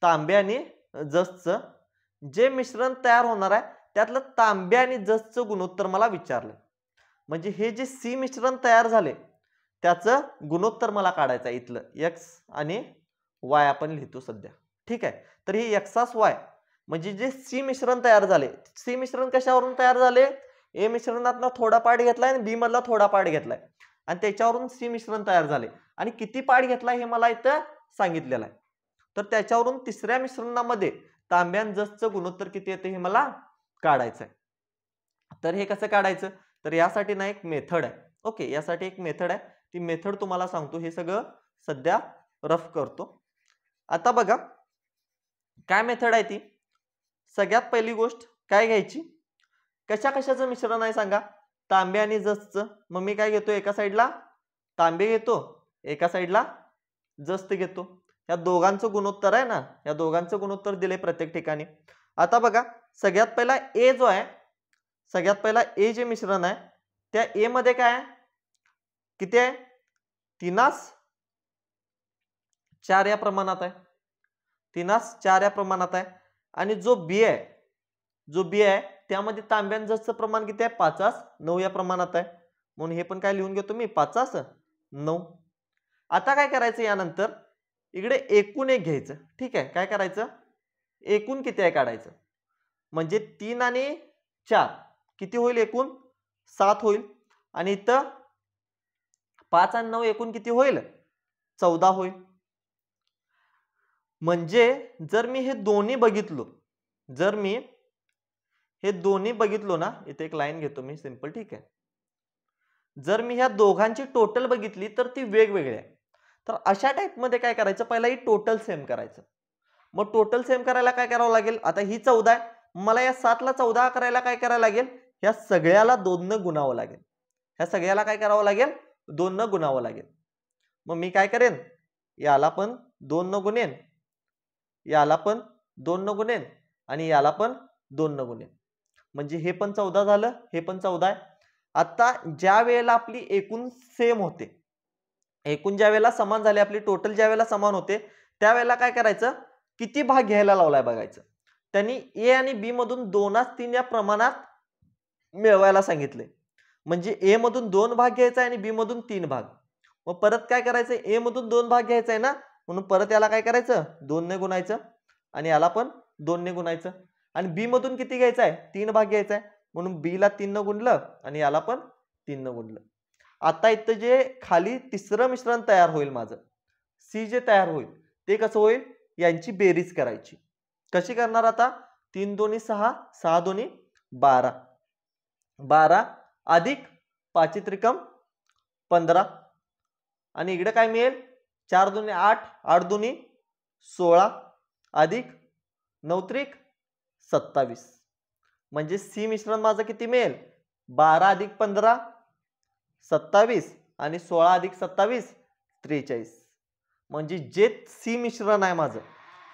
तांबे आणि जसचं. जे मिश्रण तयार होणार आहे त्यातलं तांबे आणि जसचं गुणोत्तर मला विचारलं. म्हणजे हे जे सी मिश्रण तयार झाले त्याचं गुणोत्तर मला काढायचं आहे. इथलं एक्स आणि वाय आपण लिहितो सध्या. ठीक आहे, तर हे एक्स वाय म्हणजे जे सी मिश्रण तयार झाले, सी मिश्रण कशावरून तयार झाले? ए मिश्रणातला थोडा पार्ट घेतलाय आणि बी मधला थोडा पार्ट घेतलाय. आणि त्याच्यावरून सी मिश्रण तयार झाले आणि किती पार्ट घेतला हे मला इथं सांगितलेलं आहे. तर त्याच्यावरून तिसऱ्या मिश्रणामध्ये तांबे आणि जस्तचं गुणोत्तर किती येते हे मला काढायचं आहे. तर हे कसं काढायचं, तर यासाठी ना एक मेथड आहे. ओके, यासाठी एक मेथड आहे, ती मेथड तुम्हाला सांगतो. हे सगळं सध्या रफ करतो. आता बघा काय मेथड आहे ती. सगळ्यात पहिली गोष्ट काय घ्यायची, कशा कशाचं मिश्रण आहे सांगा, तांबे आणि जस्तचं. मग मी काय घेतो, एका साईडला तांबे घेतो, एका साईडला जस्त घेतो. या दोघांचं गुणोत्तर आहे ना, या दोघांचं गुणोत्तर दिले प्रत्येक ठिकाणी. आता बघा सगळ्यात पहिला ए जो आहे, सगळ्यात पहिला ए जे मिश्रण आहे त्या ए मध्ये काय आहे, किती आहे, 3:4 या प्रमाणात आहे. 3:4 या प्रमाणात आहे. आणि जो बी आहे, जो बी आहे त्यामध्ये तांब्यान जस्तचं प्रमाण किती आहे, 5:9 या प्रमाणात आहे. म्हणून हे पण काय लिहून घेतो मी, 5:9. आता काय करायचं, यानंतर इकडे एकूण एक घ्यायचं. ठीक आहे, काय करायचं, एकूण किती आहे काढायचं. म्हणजे 3 आणि 4 किती होईल, एकूण 7 होईल. आणि इथं 5 आणि 9 एकूण किती होईल, 14 होईल. म्हणजे जर मी हे दोन्ही बघितलो, जर मी हे दोन्ही बघितलो ना, इथे एक लाईन घेतो मी सिंपल. ठीक आहे, जर मी ह्या दोघांची टोटल बघितली तर ती वेगवेगळी आहे. तर अशा टाइप मध्ये काय करायचं, पहिला ही टोटल सेम करायचं. मग टोटल सेम करायला काय करावं लागेल, आता ही 14 आहे, मला या 7ला 14 करायला काय करायला लागेल, ह्या सगळ्याला 2 न गुणावं लागेल. ह्या सगळ्याला काय करावं लागेल, 2 न गुणावं लागेल. मग मी काय करेन, याला पण 2 न गुणेन, याला पण 2 न गुणेन आणि याला पण 2 न गुणेन. म्हणजे हे पण 14 झालं, हे पण 14 आहे. आता ज्या वेळेला आपली एकूण सेम होते, एकूण ज्या वेळेला समान झाले, आपली टोटल ज्या वेळेला समान होते, त्यावेळेला काय करायचं, किती भाग घ्यायला लावलाय बघायचं. त्यांनी ए आणि बी मधून 2:3 या प्रमाणात मिळवायला सांगितले. म्हणजे ए मधून 2 भाग घ्यायचा आणि बी मधून 3 भाग. मग परत काय करायचं, ए मधून 2 भाग घ्यायचा आहे ना, म्हणून परत याला काय करायचं, 2 ने गुणायचं आणि याला पण 2 ने गुणायचं. आणि बी मधून किती घ्यायचं आहे, 3 भाग घ्यायचा आहे, म्हणून बी ला 3 न गुणलं आणि याला पण 3 न गुणलं. आता इथं जे खाली तिसरं मिश्रण तयार होईल माझं, सी जे तयार होईल ते कसं होईल, यांची बेरीज करायची. कशी करणार आता, 3 दोन्ही 6, 6 दोन्ही 12, 12 अधिक 5 त्रिकम 15 आणि इकडे काय मिळेल, 4 दोन्ही 8, 8 दोन्ही 16 अधिक 9 त्रिक 27. म्हणजे सी मिश्रण माझं किती मिळेल, 12 अधिक 15 27 आणि 16 अधिक 27 43. म्हणजे जे सी मिश्रण आहे माझं,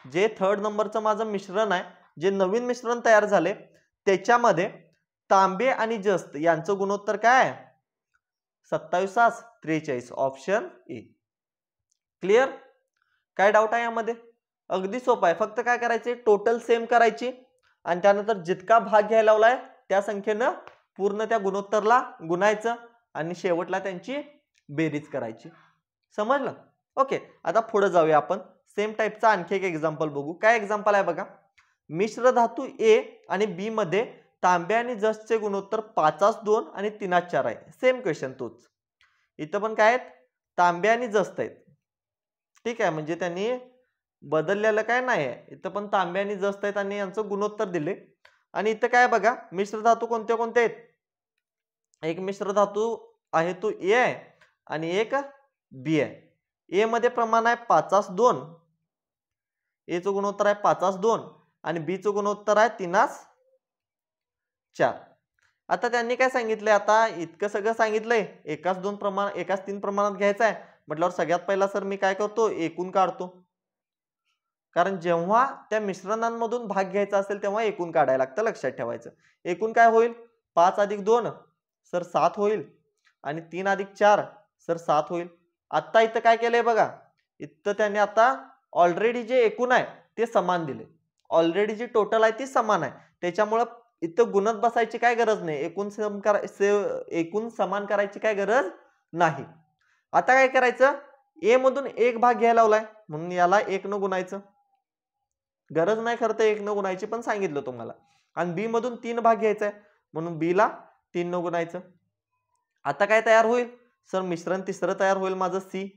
जे थर्ड नंबरचं माझं मिश्रण आहे, जे नवीन मिश्रण तयार झाले, त्याच्यामध्ये तांबे आणि जस्त यांचं गुणोत्तर काय आहे, 27 43. Option A. क्लिअर. काय डाऊट आहे यामध्ये, अगदी सोपं आहे. फक्त काय करायचे, टोटल सेम करायची आणि त्यानंतर जितका भाग घ्यायला लावलाय त्या संख्येनं पूर्ण त्या गुणोत्तरला गुणायचं आणि शेवटला त्यांची बेरीज करायची. समजलं. ओके, आता पुढे जाऊया आपण. सेम टाइपचा आणखी एक एक्झाम्पल बघू. काय एक्झाम्पल आहे बघा, मिश्र धातू ए आणि बी मध्ये तांबे आणि जस्तचे गुणोत्तर 5:2 आणि 3:4 आहे. सेम क्वेश्चन तोच. इथं पण काय आहेत, तांबे आणि जस्त आहेत. ठीक आहे, म्हणजे त्यांनी बदललेलं काय नाही आहे, इथं पण तांबे आणि जस्त आहेत आणि यांचं गुणोत्तर दिले. आणि इथं काय बघा, मिश्र धातू कोणते कोणते आहेत, एक मिश्र धातू आहे तो ए आहे आणि एक बी आहे. ए मध्ये प्रमाण आहे 5:2, ए चं गुणोत्तर आहे 5:2 आणि बी चं गुणोत्तर आहे 3:4. आता त्यांनी काय सांगितलंय, आता इतकं सगळं सांगितलंय, एकाच 3 प्रमाणात घ्यायचं आहे म्हटल्यावर सगळ्यात पहिला सर मी काय करतो, एकूण काढतो. कारण जेव्हा त्या मिश्रणांमधून भाग घ्यायचा असेल तेव्हा एकूण काढायला लागतं, लक्षात ठेवायचं. एकूण काय होईल, 5 अधिक 2 सर 7 होईल आणि 3 अधिक 4 सर 7 होईल. आता इथं काय केलंय बघा, इथं त्यांनी आता ऑलरेडी जे एकूण आहे ते समान दिले, ऑलरेडी जी टोटल आहे ती समान आहे, त्याच्यामुळे इथं गुणत बसायची काय गरज नाही, एकूण समान करायची काय गरज नाही. आता काय करायचं, ए मधून एक भाग घ्यायला लावलाय म्हणून याला 1 न गुणायचं, गरज नाही खरं तर 1 न गुणायची, पण सांगितलं तुम्हाला. आणि बी मधून 3 भाग घ्यायचा आहे म्हणून बी ला 3 न गुणायचं. आता काय तयार होईल, सर मिश्रण तिसरं तयार होईल माझं सी.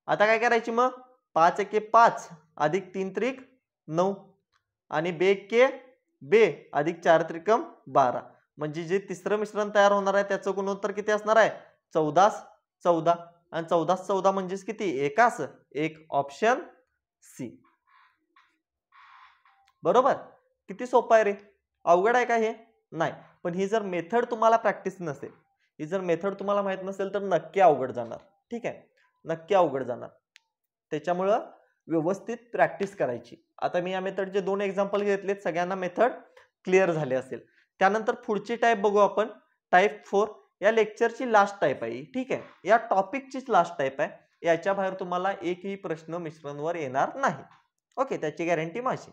आता काय करायची मग 5 एके 5 अधिक 3 त्रिक 9 आणि बे एके बे अधिक 4 त्रिकम 12 म्हणजे जे तिसरं मिश्रण तयार होणार आहे त्याचं गुणोत्तर किती असणार आहे 14 14 आणि 14 14 म्हणजेच किती एकाच एक ऑप्शन सी. बरोबर. किती सोपं आहे रे अवघड आहे का हे नाही. पण ही जर मेथड तुम्हाला प्रॅक्टिस नसेल ही जर मेथड तुम्हाला माहित नसेल तर नक्की अवघड जाणार. ठीक आहे नक्की अवघड जाणार. त्याच्यामुळं व्यवस्थित प्रॅक्टिस करायची. आता मी या मेथडचे 2 एक्झाम्पल घेतलेत सगळ्यांना मेथड क्लिअर झाले असेल. त्यानंतर पुढची टाईप बघू आपण टाईप 4 या लेक्चरची लास्ट टाईप आहे. ठीक आहे या टॉपिकचीच लास्ट टाईप आहे. याच्या बाहेर तुम्हाला एकही प्रश्न मिश्रणवर येणार नाही. ओके त्याची गॅरंटी माझी.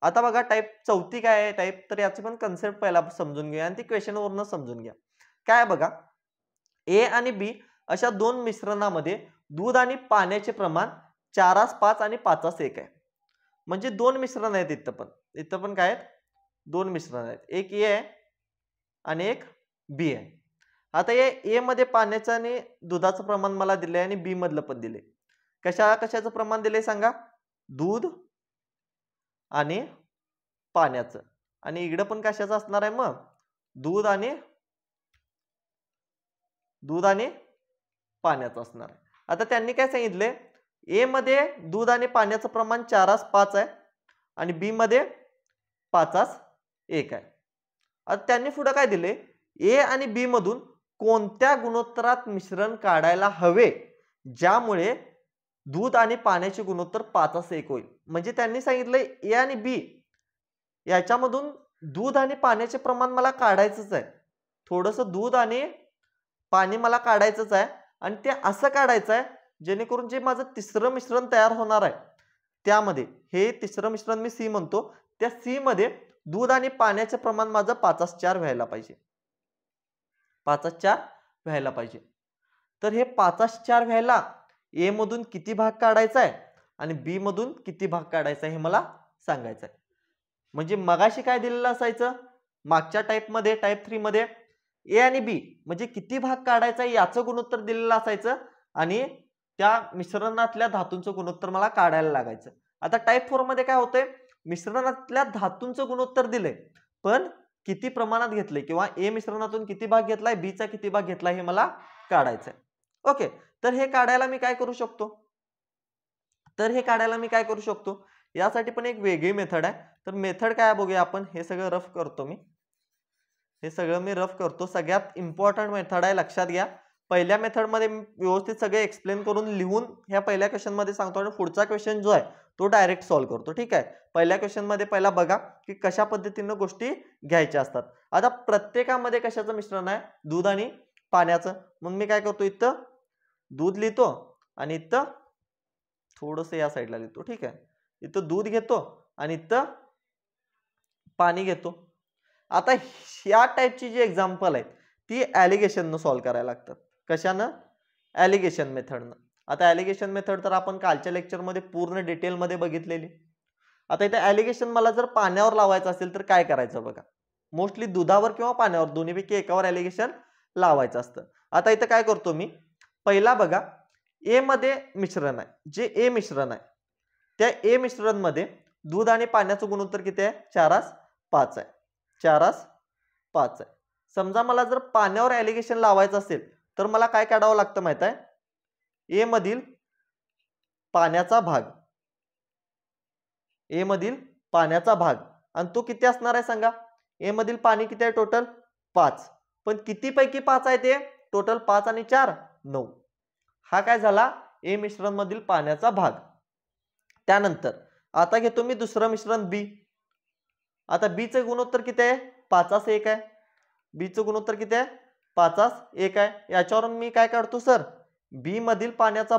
आता बघा टाईप चौथी काय आहे टाईप तर याची पण कन्सेप्ट पहिला समजून घ्या आणि ती क्वेश्चन वरून समजून घ्या. काय बघा ए आणि बी अशा दोन मिश्रणामध्ये दूध आणि पाण्याचे प्रमाण 4:5 आणि 5:1 आहे. म्हणजे दोन मिश्रण आहेत इथं पण काय आहेत दोन मिश्रण आहेत एक ए आहे आणि एक बी आहे. आता या ए मध्ये पाण्याचं आणि दुधाचं प्रमाण मला दिले आणि बी मधलं पण दिले. कशाचं प्रमाण दिले सांगा दूध आणि पाण्याचं आणि इकडे पण कशाचं असणार आहे मग दूध आणि पाण्याचं असणार आहे. आता त्यांनी काय सांगितले ए मध्ये दूध आणि पाण्याचं प्रमाण 4:5 आहे आणि बी मध्ये 5:1 आहे. आता त्यांनी पुढे काय दिले ए आणि बी मधून कोणत्या गुणोत्तरात मिश्रण काढायला हवे ज्यामुळे दूध आणि पाण्याचे गुणोत्तर 5:1 होईल. म्हणजे त्यांनी सांगितलं ए आणि बी याच्यामधून दूध आणि पाण्याचे प्रमाण मला काढायचंच आहे. थोडंसं दूध आणि पाणी मला काढायचंच आहे आणि ते असं काढायचं आहे जेणेकरून जे माझं तिसरं मिश्रण तयार होणार आहे त्यामध्ये हे तिसरं मिश्रण मी सी म्हणतो त्या सी मध्ये दूध आणि पाण्याचे प्रमाण माझं 5:4 व्हायला पाहिजे 5:4 व्हायला पाहिजे. तर हे 5:4 व्हायला ए मधून किती भाग काढायचा आहे आणि बी मधून किती भाग काढायचा हे मला सांगायचं आहे. म्हणजे मगाशी काय दिलेलं असायचं मागच्या टाईप मध्ये टाईप 3 मध्ये ए आणि बी म्हणजे किती भाग काढायचा याचं गुणोत्तर दिलेलं असायचं आणि त्या मिश्रणातल्या धातूंचं गुणोत्तर मला काढायला लागायचं. आता टाईप 4 मध्ये काय होतंय मिश्रणातल्या धातूंचं गुणोत्तर दिलंय पण किती प्रमाणात घेतलंय किंवा ए मिश्रणातून किती भाग घेतलाय बी चा किती भाग घेतलाय हे मला काढायचंय. ओके तर हे काढायला मी काय करू शकतो यासाठी पण एक वेगळी मेथड आहे. तर मेथड काय बघूया आपण हे सगळं रफ करतो सगळ्यात इम्पॉर्टंट मेथड आहे लक्षात घ्या. पहिल्या मेथड मध्ये व्यवस्थित सगळे एक्सप्लेन करून लिहून ह्या पहिल्या क्वेश्चन मध्ये सांगतो आणि पुढचा क्वेश्चन जो आहे तो डायरेक्ट सॉल्व्ह करतो. ठीक आहे पहिल्या क्वेश्चन मध्ये पहिला बघा की कशा पद्धतीने गोष्टी घ्यायच्या असतात. आता प्रत्येकामध्ये कशाचं मिश्रण आहे दूध आणि पाण्याचं. मग मी काय करतो इथं दूध लिहितो आणि इथं थोडस या साईडला लिहितो. ठीक आहे इथं दूध घेतो आणि इथं पाणी घेतो. आता ह्या टाईपची जी एक्झाम्पल आहे ती ॲलिगेशननं सॉल्व्ह करायला लागतात. कशानं ॲलिगेशन मेथडनं. आता ॲलिगेशन मेथड तर आपण कालच्या लेक्चरमध्ये पूर्ण डिटेलमध्ये बघितलेली. आता इथे ॲलिगेशन मला जर पाण्यावर लावायचं असेल तर काय करायचं बघा मोस्टली दुधावर किंवा पाण्यावर दोन्हीपैकी एकावर ॲलिगेशन लावायचं असतं. आता इथं काय करतो मी पहिला बघा ए मध्ये मिश्रण आहे जे ए मिश्रण आहे त्या ए मिश्रण मध्ये दूध आणि पाण्याचं गुणोत्तर किती आहे 4:5 आहे 4:5 आहे. समजा मला जर पाण्यावर ॲलिगेशन लावायचं असेल तर मला काय काढावं लागतं माहित आहे ए मधील पाण्याचा भाग आणि तो किती असणार आहे सांगा ए मधील पाणी किती आहे टोटल 5 पण किती पैकी 5 आहे ते टोटल 5 आणि 4 9. हा काय झाला ए मिश्रण मधील पाण्याचा भाग. त्यानंतर आता घेतो मी दुसरं मिश्रण बी. आता बी चे गुणोत्तर किती आहे 5:1 आहे. बी चं गुणोत्तर किती आहे 5:1 आहे. याच्यावरून मी काय काढतो सर बी मधील पाण्याचा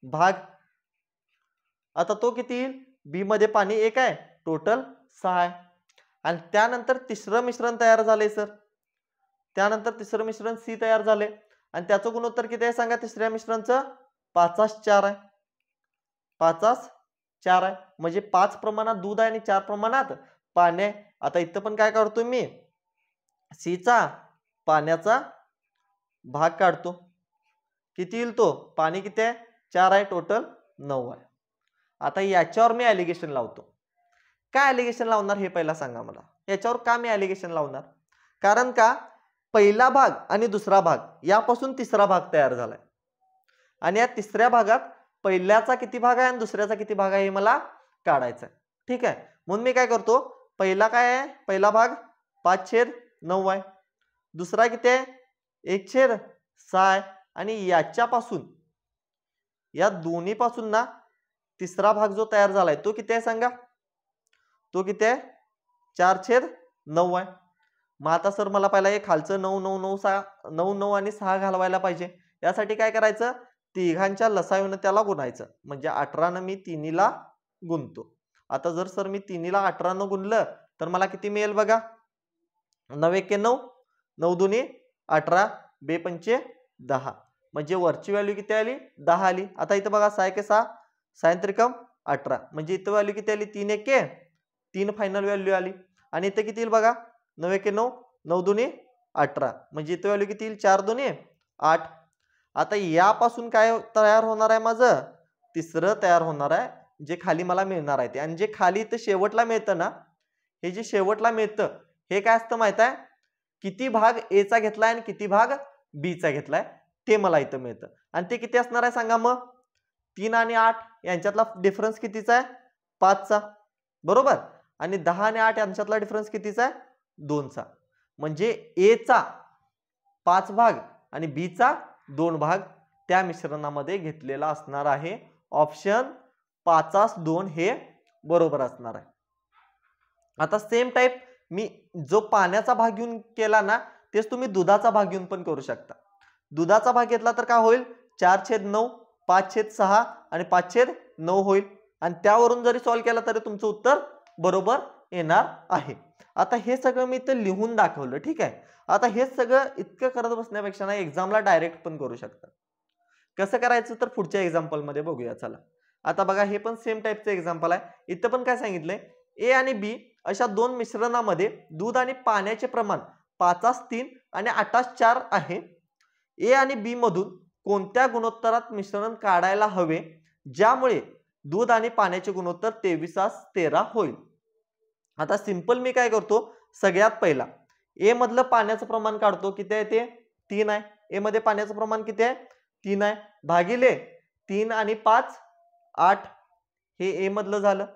भाग. आता तो किती येईल बी मध्ये पाणी 1 आहे टोटल 6 आहे. आणि त्यानंतर तिसरं मिश्रण तयार झाले सर त्यानंतर तिसरं मिश्रण सी तयार झाले आणि त्याचं गुणोत्तर किती आहे सांगा तिसऱ्या मिश्रणचं 5:4 आहे 5:4 आहे. म्हणजे 5 प्रमाणात दूध आहे आणि 4 प्रमाणात पाणी आहे. आता इथं पण काय करतो मी सी चा पाण्याचा भाग काढतो, किती येईल तो? पाणी किती आहे? 4 आहे, टोटल 9 आहे. आता याच्यावर मी ॲलिगेशन लावतो. काय ॲलिगेशन लावणार हे पहिला सांगा मला. याच्यावर का मी ॲलिगेशन लावणार? कारण का पहिला भाग आणि दुसरा भाग यापासून तिसरा भाग तयार झालाय आणि या तिसऱ्या भागात पहिल्याचा किती भाग आहे आणि दुसऱ्याचा किती भाग आहे हे मला काढायचं आहे. ठीक आहे, म्हणून मी काय करतो, पहिला काय आहे? पहिला भाग 5/9 आहे, दुसरा किती आहे? 1/6 आहे आणि याच्यापासून या दोन्ही पासून ना तिसरा भाग जो तयार झालाय तो किती आहे सांगा? तो किती आहे? 4/9 आहे. मग आता सर मला पहिला हे खालचं 9 9 9 6 9 9 आणि 6 घालवायला पाहिजे. यासाठी काय करायचं? तिघांच्या लसावीनं त्याला गुणायचं, म्हणजे 18 न मी 3 ला गुणतो. आता जर सर मी 3 ला 18 न गुणलं तर मला किती मिळेल बघा? 9 1 9, 9 2 18, 2 5 10, म्हणजे वरची व्हॅल्यू किती आली? 10 आली. आता इथं बघा 6 1 6, 6 त्रिकम 18, म्हणजे इथं व्हॅल्यू किती आली? 3 1 3 फायनल व्हॅल्यू आली. आणि इथं किती येईल बघा? 9 1 9, 9 2 18, म्हणजे इथं व्हॅल्यू किती येईल? 4 2 8. आता यापासून काय तयार होणार आहे? माझं तिसरं तयार होणार आहे, जे खाली मला मिळणार आहे ते. आणि जे खाली इथं शेवटला मिळतं ना, हे जे शेवटला मिळतं हे काय असतं माहित आहे? किती भाग ए चा घेतलाय आणि किती भाग बी चा घेतलाय ते मला इथं मिळतं. आणि ते किती असणार आहे सांगा मग? 3 आणि 8 यांच्यातला डिफरन्स कितीचा आहे? 5 चा, बरोबर. आणि 10 आणि 8 यांच्यातला डिफरन्स कितीचा आहे? 2 चा. म्हणजे ए चा 5 भाग आणि बी चा 2 भाग त्या मिश्रणामध्ये घेतलेला असणार आहे. ऑप्शन 5/2 हे बरोबर असणार आहे. आता सेम टाइप मी जो पाण्याचा भाग घेऊन केला ना, तेच तुम्ही दुधाचा भाग घेऊन पण करू शकता. दुधाचा भाग घेतला तर काय होईल? 4/9, 5/6 आणि 5/9 होईल. आणि त्यावरून जरी सॉल्व्ह केला तरी तुमचं उत्तर बरोबर येणार आहे. आता हे सगळं मी इथं लिहून दाखवलं, ठीक आहे. आता हे सगळं इतकं करत बसण्यापेक्षा ना एक्झामला डायरेक्ट पण करू शकता. कसं करायचं तर पुढच्या एक्झाम्पल मध्ये बघूया. चला आता बघा, हे पण सेम टाइपचं एक्झाम्पल आहे. इथं पण काय सांगितलंय? ए आणि बी अशा दोन मिश्रणामध्ये दूध आणि पाण्याचे प्रमाण 5/3 आणि 8/4 आहे. ए आणि बी मधून कोणत्या गुणोत्तरात मिश्रण काढायला हवे ज्यामुळे दूध आणि पाण्याचे गुणोत्तर 23/13 होईल? आता सिंपल मी काय करतो, सगळ्यात पहिला ए मधलं पाण्याचं प्रमाण काढतो. किती आहे ते? 3 आहे. ए मध्ये पाण्याचं प्रमाण किती आहे? 3 आहे. भागिले 3 आणि 5 8, हे ए मधलं झालं.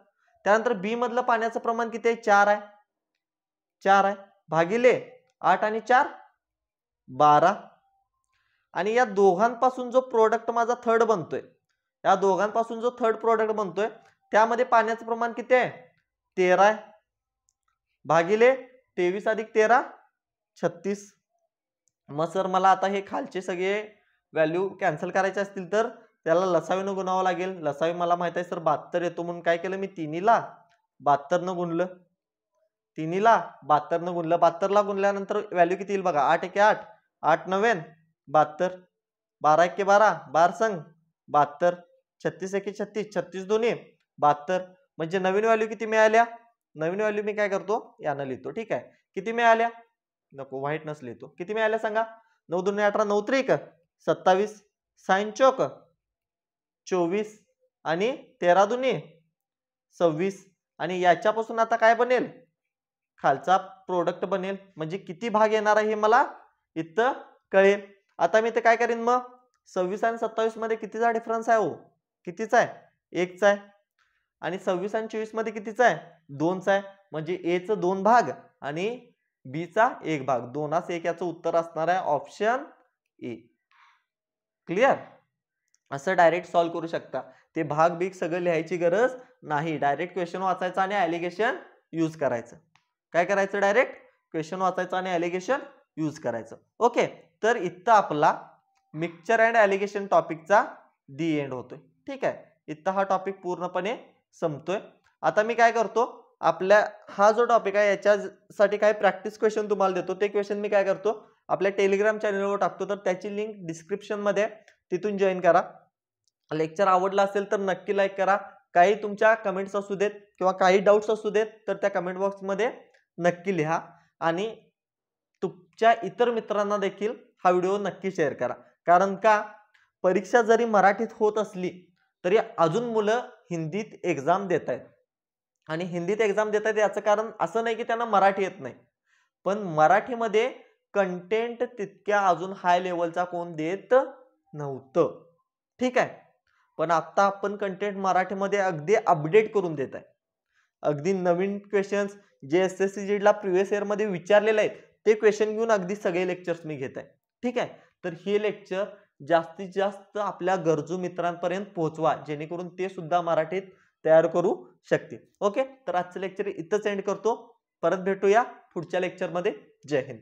त्यानंतर बी मधलं पाण्याचं प्रमाण किती आहे? 4 आहे. 4 आहे. भागिले 8 आणि 4 12. आणि या दोघांपासून जो प्रोडक्ट माझा थर्ड बनतोय, या दोघांपासून जो थर्ड प्रोडक्ट बनतोय त्यामध्ये पाण्याचं प्रमाण किती आहे? 13 आहे. भागिले 23 अधिक 13 36. मग सर मला आता हे खालचे सगळे व्हॅल्यू कॅन्सल करायचे असतील तर त्याला लसावीनं गुणावं लागेल. लसावी मला माहित आहे सर 72 येतो, म्हणून काय केलं मी? 3 ला 72 न गुणलं. 3 ला 72 न गुणलं. 72 ला गुणल्यानंतर व्हॅल्यू किती येईल बघा? 8 1 8, 8 9 72, 12 1 12, 12 संग 72, 36 1 36, 36 2 72. म्हणजे नवीन व्हॅल्यू किती मिळाल्या? नवीन व्हॅल्यू मी काय करतो? यानं लिहितो, ठीक आहे. किती मिळाल्या? नको, व्हाईट नस लिहितो. किती मिळाल्या सांगा? 9 2 18, 9 3 27, 6 चौक 24 आणि 13 2 26. आणि याच्यापासून आता काय बनेल? खालचा प्रोडक्ट बनेल. म्हणजे किती भाग येणार आहे हे मला इथं कळेल. आता मी इथे काय करीन मग? 26 आणि 27 मध्ये कितीचा डिफरन्स आहे? हो, कितीचा आहे? 1 चा आहे. आणि 26 आणि 24 मध्ये कितीचा आहे? 2 चा आहे. म्हणजे ए चं 2 भाग आणि बी चा 1 भाग, 2/1 याचं उत्तर असणार आहे ऑप्शन ए. क्लिअर? असं डायरेक्ट सॉल्व्ह करू शकता. ते भाग बीग सगळं लिहायची गरज नाही. डायरेक्ट क्वेश्चन वाचायचं आणि ॲलिगेशन यूज करायचं. काय करायचं? डायरेक्ट क्वेश्चन वाचायचं आणि ॲलिगेशन यूज करायचं. ओके, तर इथं आपला मिक्सचर अँड ॲलिगेशन टॉपिकचा दी एंड होतोय. ठीक आहे, इथं हा टॉपिक पूर्णपणे संपतोय. आता मी काय करतो, आपल्या हा जो टॉपिक आहे याच्यासाठी काय प्रॅक्टिस क्वेश्चन तुम्हाला देतो. ते क्वेश्चन मी काय करतो, आपल्या टेलिग्राम चॅनलवर टाकतो. तर त्याची लिंक डिस्क्रिप्शन मध्ये, तिथून जॉईन करा. लेक्चर आवडला असेल तर नक्की लाईक करा. काही तुमच्या कमेंट्स असू देत किंवा काही डाऊट्स असू देत तर त्या कमेंट बॉक्समध्ये नक्की लिहा. आणि तुमच्या इतर मित्रांना देखील हा व्हिडिओ नक्की शेअर करा. कारण का परीक्षा जरी मराठीत होत असली तरी अजून मुलं हिंदीत एक्झाम देत आहेत. आणि हिंदीत एक्झाम देत आहेत याचं कारण असं नाही की त्यांना मराठी येत नाही, पण मराठीमध्ये कंटेंट तितक्या अजून हाय लेवलचा कोण देत नव्हतं. ठीक आहे. पण आता आपण कंटेंट मराठीमध्ये अगदी अपडेट करून देत आहे. अगदी नवीन क्वेश्चन्स जे एसएससी जीडीला प्रिव्हियस इयर मध्ये विचारलेले आहेत ते क्वेश्चन घेऊन अगदी सगळे लेक्चर्स मी घेत आहे. ठीक आहे. तर हे लेक्चर जास्तीत जास्त आपल्या गरजू मित्रांपर्यंत पोहोचवा, जेणेकरून ते सुद्धा मराठीत तयार करू शकतील. ओके, तर आजचं लेक्चर इथंच एंड करतो. परत भेटूया पुढच्या लेक्चरमध्ये. जय हिंद.